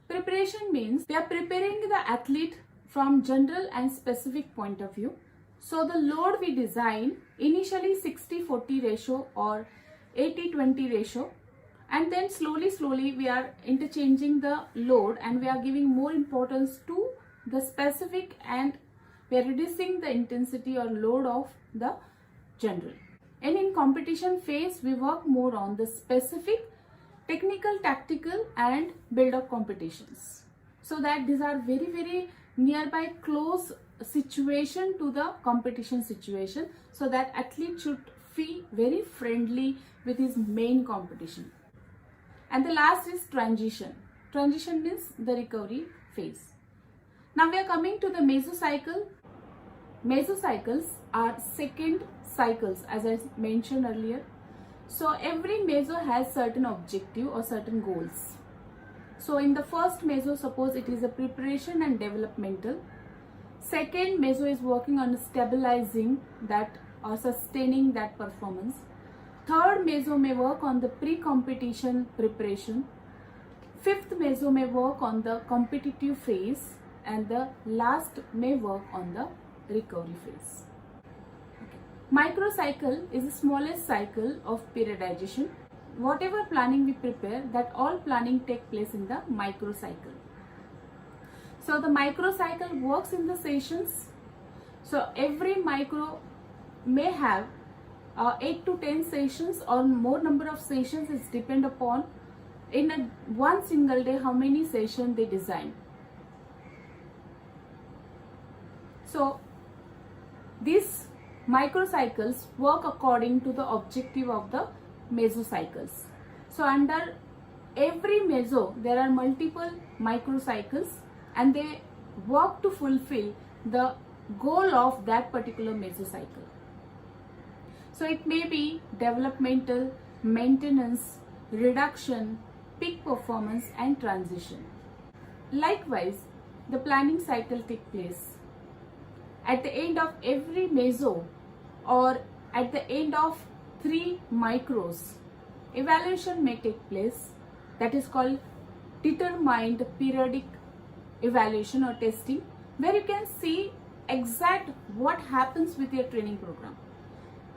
Preparation means we are preparing the athlete from general and specific point of view. So the load we design initially 60-40 ratio or 80-20 ratio, and then slowly we are interchanging the load and we are giving more importance to the specific, and we are reducing the intensity or load of the general. And in competition phase, we work more on the specific, technical, tactical and build-up competitions. So that these are very, very nearby close situation to the competition situation, so that athlete should feel very friendly with his main competition. And the last is transition. Transition means the recovery phase. Now we are coming to the mesocycle. Mesocycles are second cycles, as I mentioned earlier. So every meso has certain objective or certain goals. So in the first meso, suppose it is a preparation and developmental. Second meso is working on stabilizing that or sustaining that performance. Third meso may work on the pre-competition preparation. Fifth meso may work on the competitive phase, and the last may work on the recovery phase. Microcycle is the smallest cycle of periodization. Whatever planning we prepare, that all planning take place in the microcycle. So the microcycle works in the sessions. So every micro may have 8 to 10 sessions or more number of sessions. Is depend upon in one single day how many sessions they design. So these microcycles work according to the objective of the mesocycles. So under every meso there are multiple microcycles and they work to fulfill the goal of that particular mesocycle. So it may be developmental, maintenance, reduction, peak performance and transition. Likewise, the planning cycle takes place. At the end of every meso or at the end of 3 micros, evaluation may take place, that is called determined periodic evaluation or testing, where you can see exact what happens with your training program,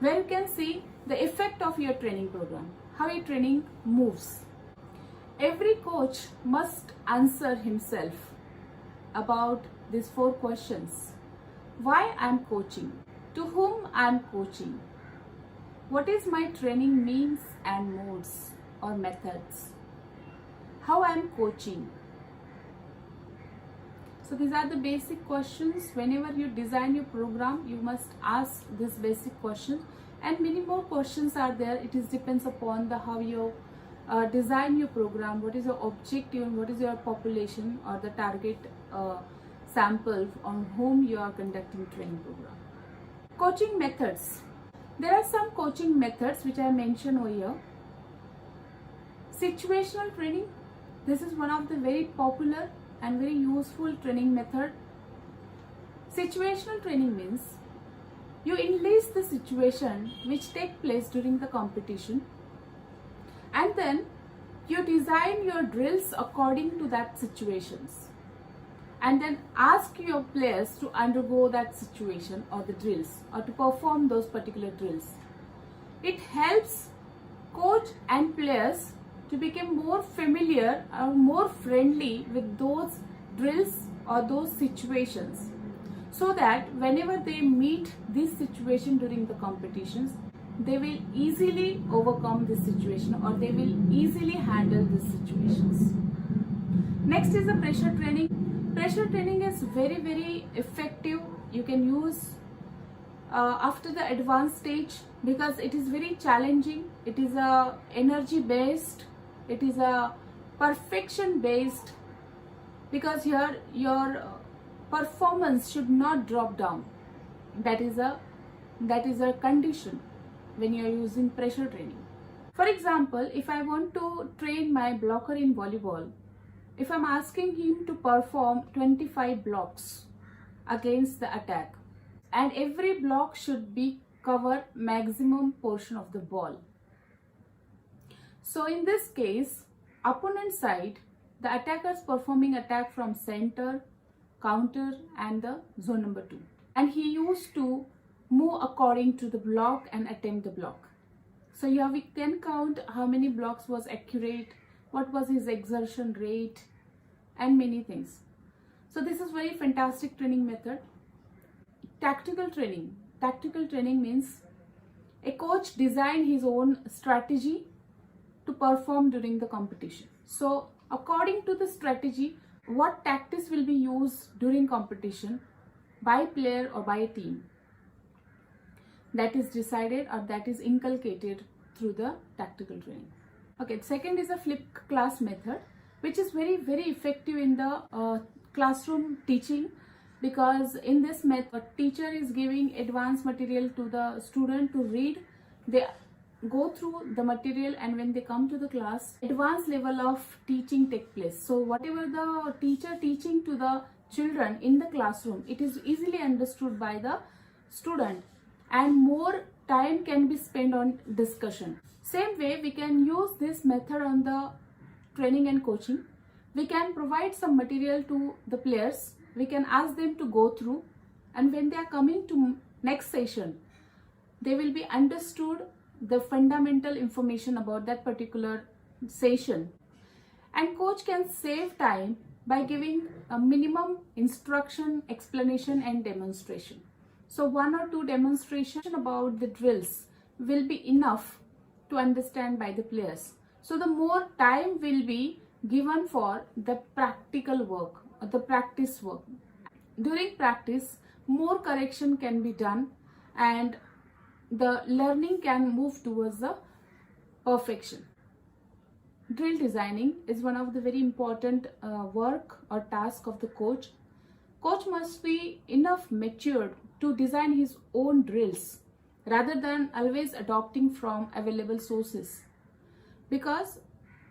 where you can see the effect of your training program, how your training moves. Every coach must answer himself about these 4 questions. Why I am coaching? To whom I am coaching? What is my training means and modes or methods? How I am coaching? So these are the basic questions. Whenever you design your program, you must ask these basic questions, and many more questions are there. It is depends upon the how you design your program, what is your objective and what is your population or the target sample on whom you are conducting training program. Coaching methods. There are some coaching methods which I mentioned over here. Situational training. This is one of the very popular and very useful training method. Situational training means you enlist the situation which take place during the competition, and then you design your drills according to that situations, and then ask your players to undergo that situation or the drills, or to perform those particular drills. It helps coach and players to become more familiar or more friendly with those drills or those situations, so that whenever they meet this situation during the competitions, they will easily overcome this situation, or they will easily handle these situations. Next is the pressure training. Pressure training is very, very effective. You can use after the advanced stage, because it is very challenging. It is a energy based, it is a perfection based, because here your performance should not drop down. That is a condition when you are using pressure training. For example, if I want to train my blocker in volleyball, if I'm asking him to perform 25 blocks against the attack, and every block should be cover maximum portion of the ball. So in this case, opponent side, the attacker is performing attack from center, counter and the zone number 2. And he used to move according to the block and attempt the block. So here we can count how many blocks was accurate, what was his exertion rate, and many things. So this is very fantastic training method. Tactical training. Tactical training means a coach design his own strategy to perform during the competition. So according to the strategy, what tactics will be used during competition by player or by a team, that is decided or that is inculcated through the tactical training. Okay, second is a flipped class method, which is very, very effective in the classroom teaching, because in this method, teacher is giving advanced material to the student to read. They go through the material, and when they come to the class, advanced level of teaching take place. So whatever the teacher teaching to the children in the classroom, it is easily understood by the student, and more time can be spent on discussion. Same way, we can use this method on the training and coaching. We can provide some material to the players. We can ask them to go through, and when they are coming to next session, they will be understood the fundamental information about that particular session. And coach can save time by giving a minimum instruction, explanation and demonstration. So 1 or 2 demonstration about the drills will be enough to understand by the players. So the more time will be given for the practical work or the practice work. During practice, more correction can be done, and the learning can move towards the perfection. Drill designing is one of the very important work or task of the coach. Coach must be enough matured to design his own drills rather than always adopting from available sources, because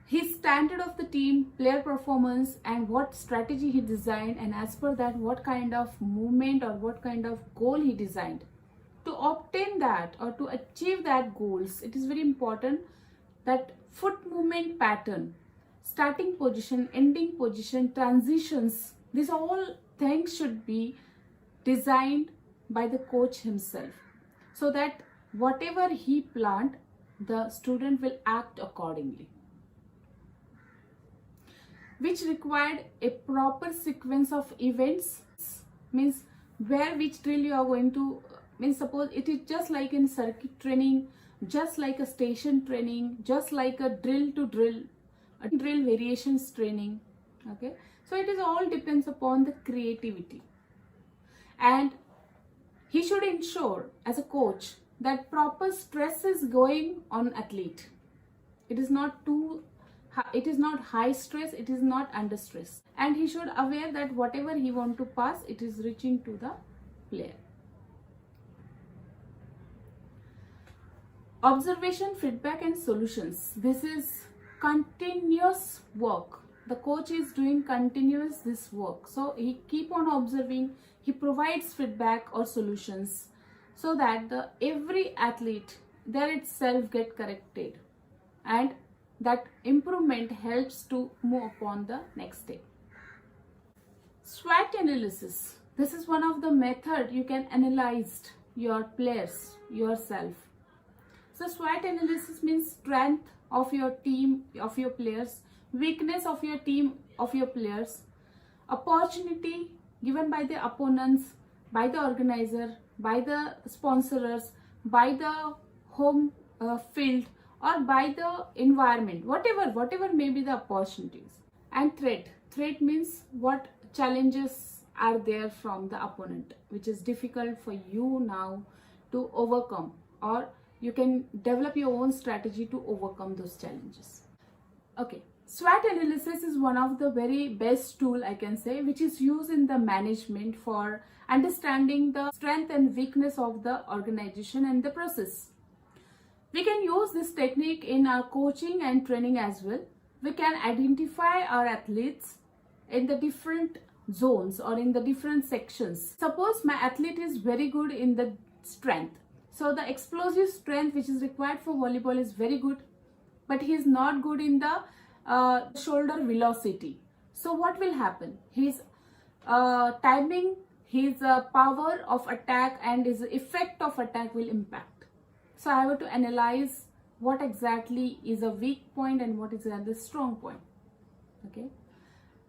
his standard of the team, player performance and what strategy he designed, and as per that what kind of movement or what kind of goal he designed. To obtain that or to achieve that goals, it is very important that foot movement pattern, starting position, ending position, transitions, these all things should be designed by the coach himself, so that whatever he planned, the student will act accordingly, which required a proper sequence of events. Means where which drill you are going to, means suppose it is just like in circuit training, just like a station training, just like a drill to drill, a drill variations training. Okay, so it is all depends upon the creativity, and he should ensure as a coach that proper stress is going on athlete. It is not high stress, it is not under stress, and he should aware that whatever he want to pass, it is reaching to the player. Observation, feedback and solutions. This is continuous work the coach is doing continuous this work. So he keep on observing, he provides feedback or solutions so that the every athlete there itself get corrected, and that improvement helps to move upon the next day. SWOT analysis. This is one of the method you can analyze your players yourself. So SWOT analysis means strength of your team, of your players, weakness of your team, of your players, opportunity given by the opponents, by the organizer, by the sponsors, by the home field, or by the environment, whatever may be the opportunities. And threat means what challenges are there from the opponent which is difficult for you now to overcome, or you can develop your own strategy to overcome those challenges. Okay, SWOT analysis is one of the very best tool I can say which is used in the management for understanding the strength and weakness of the organization and the process. We can use this technique in our coaching and training as well. We can identify our athletes in the different zones or in the different sections. Suppose my athlete is very good in the strength. So the explosive strength which is required for volleyball is very good, but he is not good in the shoulder velocity. So what will happen? His timing, his power of attack and his effect of attack will impact. So I have to analyze what exactly is a weak point and what is the strong point. Okay.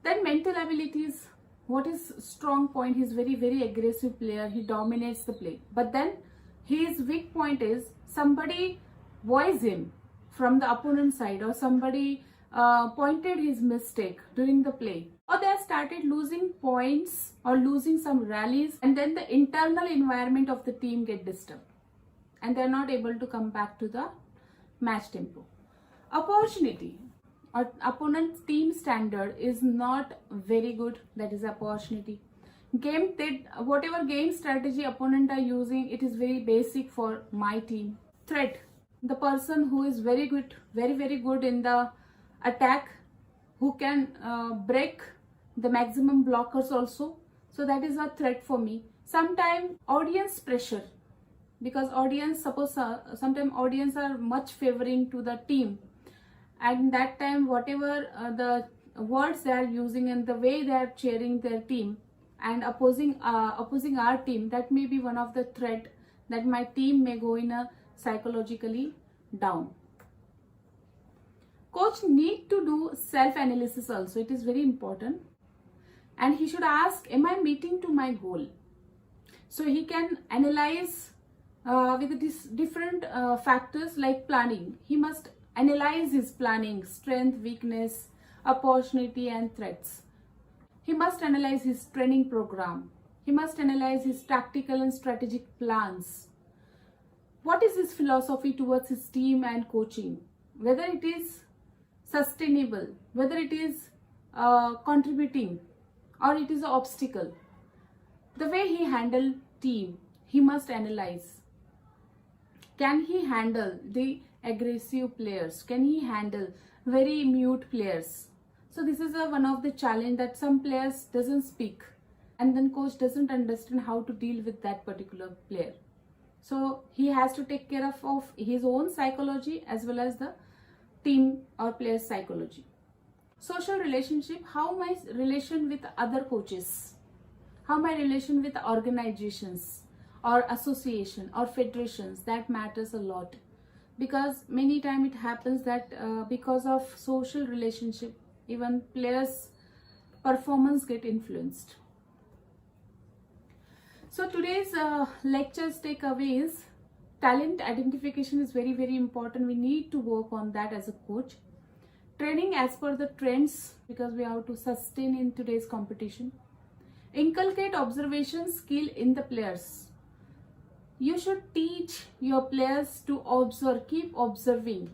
Then mental abilities. What is strong point? He's very aggressive player. He dominates the play. But then his weak point is somebody voiced him from the opponent side, or somebody pointed his mistake during the play, or they started losing points or losing some rallies, and then the internal environment of the team get disturbed and they're not able to come back to the match tempo. Opportunity or opponent's team standard is not very good. That is opportunity. Whatever game strategy opponent are using, it is very basic for my team. Threat. The person who is very good, very good in the attack, who can break the maximum blockers also. So that is a threat for me. Sometimes audience pressure, because audience, sometimes audience are much favoring to the team, and that time whatever the words they are using and the way they are cheering their team and opposing our team, that may be one of the threat that my team may go in a psychologically down. Coach need to do self-analysis also. It is very important, and he should ask, am I meeting to my goal? So he can analyze with these different factors like planning. He must analyze his planning, strength, weakness, opportunity and threats. He must analyze his training program. He must analyze his tactical and strategic plans. What is his philosophy towards his team and coaching? Whether it is sustainable, whether it is contributing, or it is an obstacle. The way he handle team, he must analyze. Can he handle the aggressive players? Can he handle very mute players? So this is one of the challenge that some players doesn't speak, and then coach doesn't understand how to deal with that particular player. So he has to take care of his own psychology as well as the team or player's psychology. Social relationship, how my relation with other coaches, how my relation with organizations or association or federations, that matters a lot, because many times it happens that because of social relationship, even players' performance get influenced. So today's lecture's takeaway is talent identification is very important. We need to work on that as a coach. Training as per the trends, because we have to sustain in today's competition. Inculcate observation skill in the players. You should teach your players to observe, keep observing,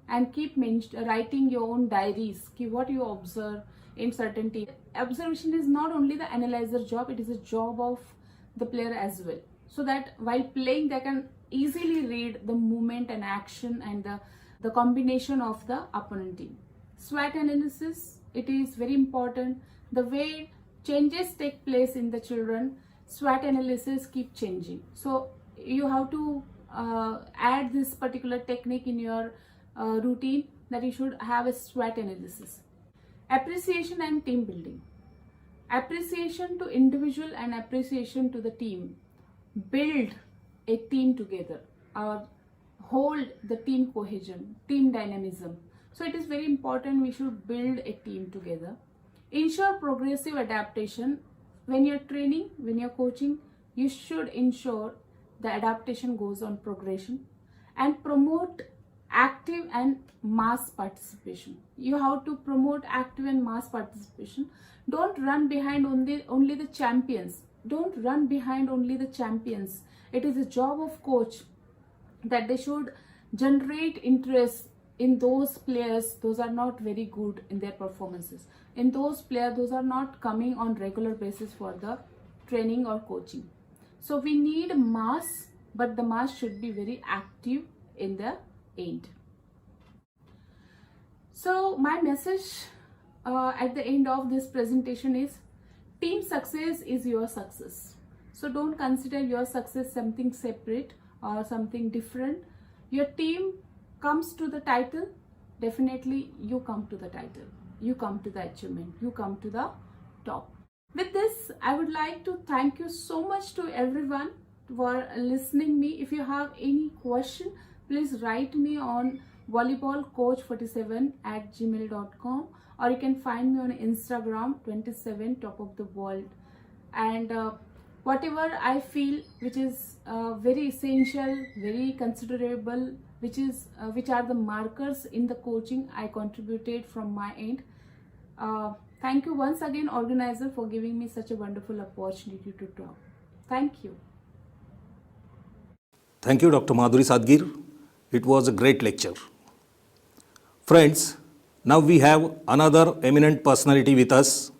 and keep writing your own diaries, what you observe in certain team. Observation is not only the analyzer job, it is a job of the player as well, so that while playing they can easily read the movement and action and the combination of the opponent team. SWOT analysis it is very important. The way changes take place in the children, SWOT analysis keep changing. So you have to add this particular technique in your routine, that you should have a SWOT analysis. Appreciation and team building. Appreciation to individual and appreciation to the team. Build a team together, or hold the team cohesion, team dynamism. So it is very important, we should build a team together. Ensure progressive adaptation. When you're training, when you're coaching, you should ensure the adaptation goes on progression, and promote active and mass participation. You have to promote active and mass participation. Don't run behind only the champions. Don't run behind only the champions. It is a job of coach that they should generate interest in those players those are not very good in their performances, in those players those are not coming on regular basis for the training or coaching. So we need mass, but the mass should be very active in the end. So my message at the end of this presentation is, team success is your success. So don't consider your success something separate or something different. Your team comes to the title, definitely you come to the title, you come to the achievement, you come to the top. With this, I would like to thank you so much to everyone for listening me. If you have any question, please write me on volleyballcoach47@gmail.com, or you can find me on Instagram 27 top of the world. And whatever I feel which is very essential, very considerable, which are the markers in the coaching, I contributed from my end. Thank you once again, organizer, for giving me such a wonderful opportunity to talk. Thank you. Thank you, Dr. Madhuri Sadgir. It was a great lecture. Friends, now we have another eminent personality with us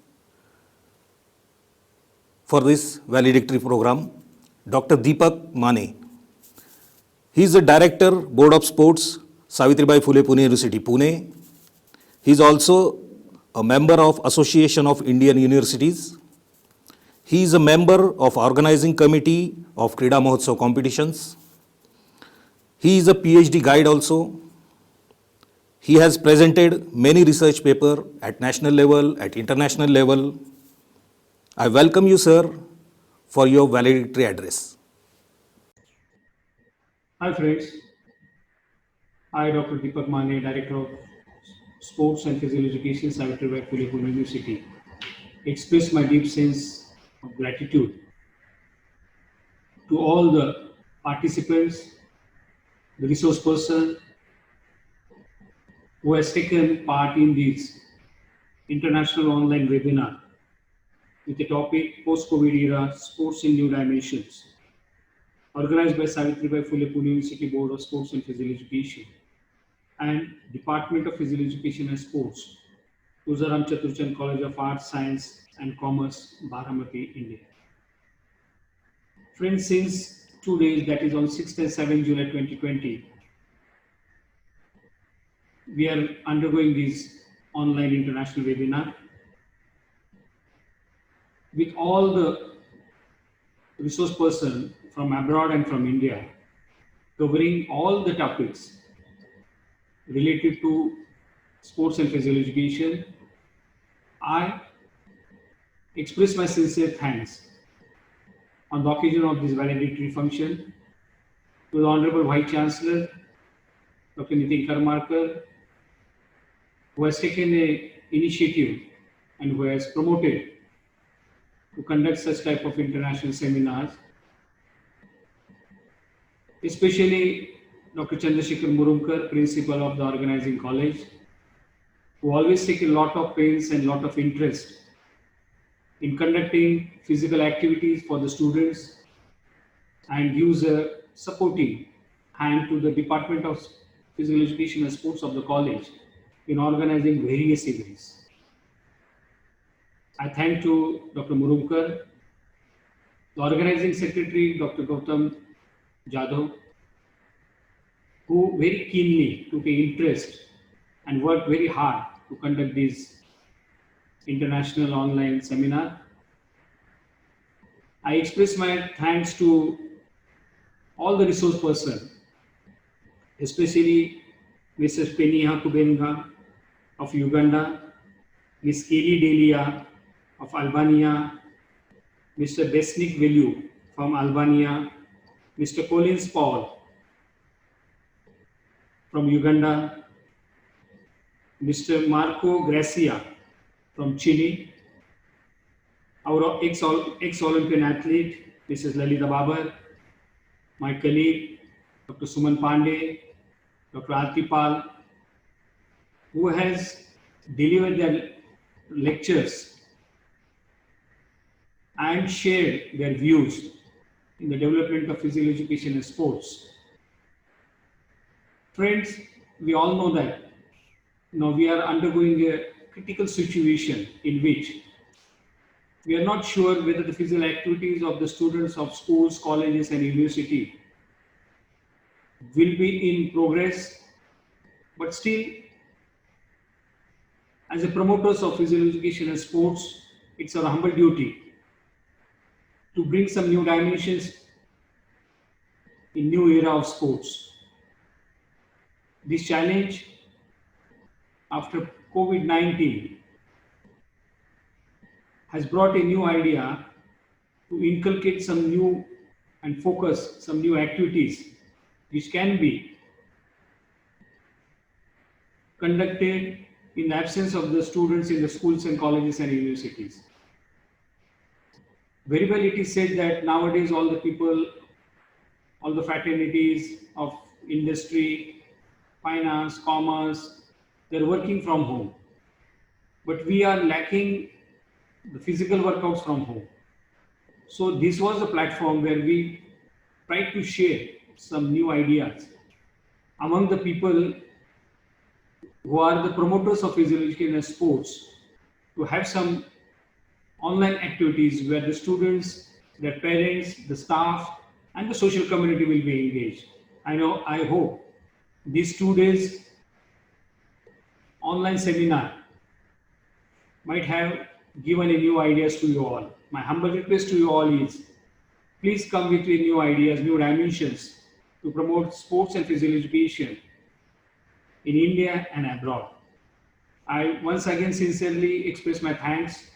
for this valedictory program, Dr. Deepak Mane. He is the Director, Board of Sports, Savitribai Phule Pune University, Pune. He is also a member of Association of Indian Universities. He is a member of Organizing Committee of Krida Mahotsav competitions. He is a PhD guide also. He has presented many research papers at national level, at international level. I welcome you, sir, for your valedictory address. Hi friends, I Dr. Deepak Mane, Director of Sports and Physical Education, Savitribai Phule Pune University, express my deep sense of gratitude to all the participants, the resource person who has taken part in this international online webinar with the topic Post-COVID Era Sports in New Dimensions, organized by Savitribai Phule Pune University Board of Sports and Physical Education and Department of Physical Education and Sports, Tuzaram Chaturchand College of Arts, Science and Commerce, Baramati, India. Friends, since 2 days, that is on 6th and 7th July 2020, we are undergoing this online international webinar with all the resource person from abroad and from India, covering all the topics related to sports and physical education. I express my sincere thanks on the occasion of this valedictory function to the Honorable Vice Chancellor, Dr. Nitin Karmarkar, who has taken an initiative and who has promoted to conduct such type of international seminars, especially Dr. Chandrasekhar Murumkar, Principal of the Organizing College, who always take a lot of pains and lot of interest in conducting physical activities for the students and gives a supporting hand to the Department of Physical Education and Sports of the college in organizing various events. I thank to Dr. Murumkar, the Organizing Secretary, Dr. Gautam Jadhav, who very keenly took an interest and worked very hard to conduct these international online seminar. I express my thanks to all the resource persons, especially Mrs. Peniha Kubenga of Uganda, Ms. Kelly Delia of Albania, Mr. Besnik Velu from Albania, Mr. Collins Paul from Uganda, Mr. Marco Gracia from Chile, our ex-Olympian athlete, Mrs. Lalita Babar, my colleague, Dr. Suman Pandey, Dr. Aarti Pal, who has delivered their lectures and shared their views in the development of physical education and sports. Friends, we all know that now we are undergoing a critical situation in which we are not sure whether the physical activities of the students of schools, colleges and university will be in progress, but still, as a promoters of physical education and sports, it's our humble duty to bring some new dimensions in new era of sports. This challenge after COVID-19 has brought a new idea to inculcate some new and focus some new activities which can be conducted in the absence of the students in the schools and colleges and universities. Very well it is said that nowadays all the people, all the fraternities of industry, finance, commerce, they're working from home. But we are lacking the physical workouts from home. So this was a platform where we tried to share some new ideas among the people who are the promoters of physical education and sports, to have some online activities where the students, their parents, the staff and the social community will be engaged. I hope these 2 days online seminar might have given a new ideas to you all. My humble request to you all is, please come with your new ideas, new dimensions to promote sports and physical education in India and abroad. I once again sincerely express my thanks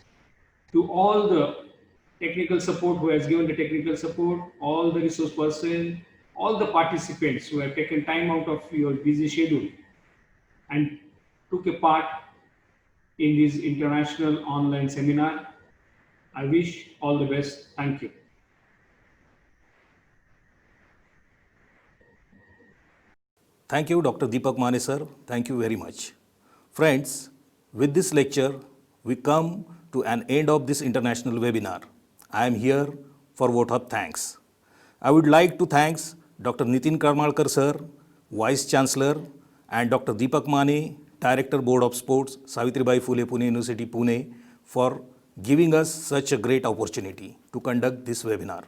to all the technical support who has given the technical support, all the resource person, all the participants who have taken time out of your busy schedule and took a part in this international online seminar. I wish all the best. Thank you. Thank you, Dr. Deepak Mane sir. Thank you very much. Friends, with this lecture, we come to an end of this international webinar. I am here for vote of thanks. I would like to thank Dr. Nitin Karmalkar sir, Vice Chancellor, and Dr. Deepak Mane, Director Board of Sports, Savitribai Phule Pune University, Pune, for giving us such a great opportunity to conduct this webinar.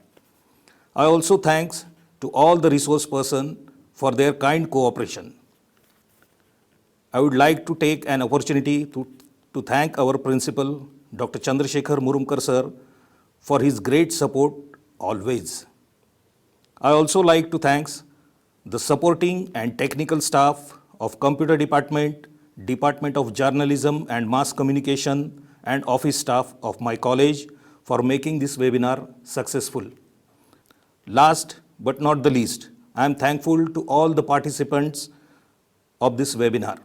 I also thanks to all the resource persons for their kind cooperation. I would like to take an opportunity to thank our principal, Dr. Chandrasekhar Murumkar sir, for his great support always. I also like to thank the supporting and technical staff of Computer Department, Department of Journalism and Mass Communication, and office staff of my college for making this webinar successful. Last but not the least, I am thankful to all the participants of this webinar.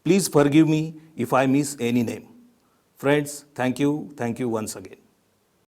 Please forgive me if I miss any name. Friends, thank you once again.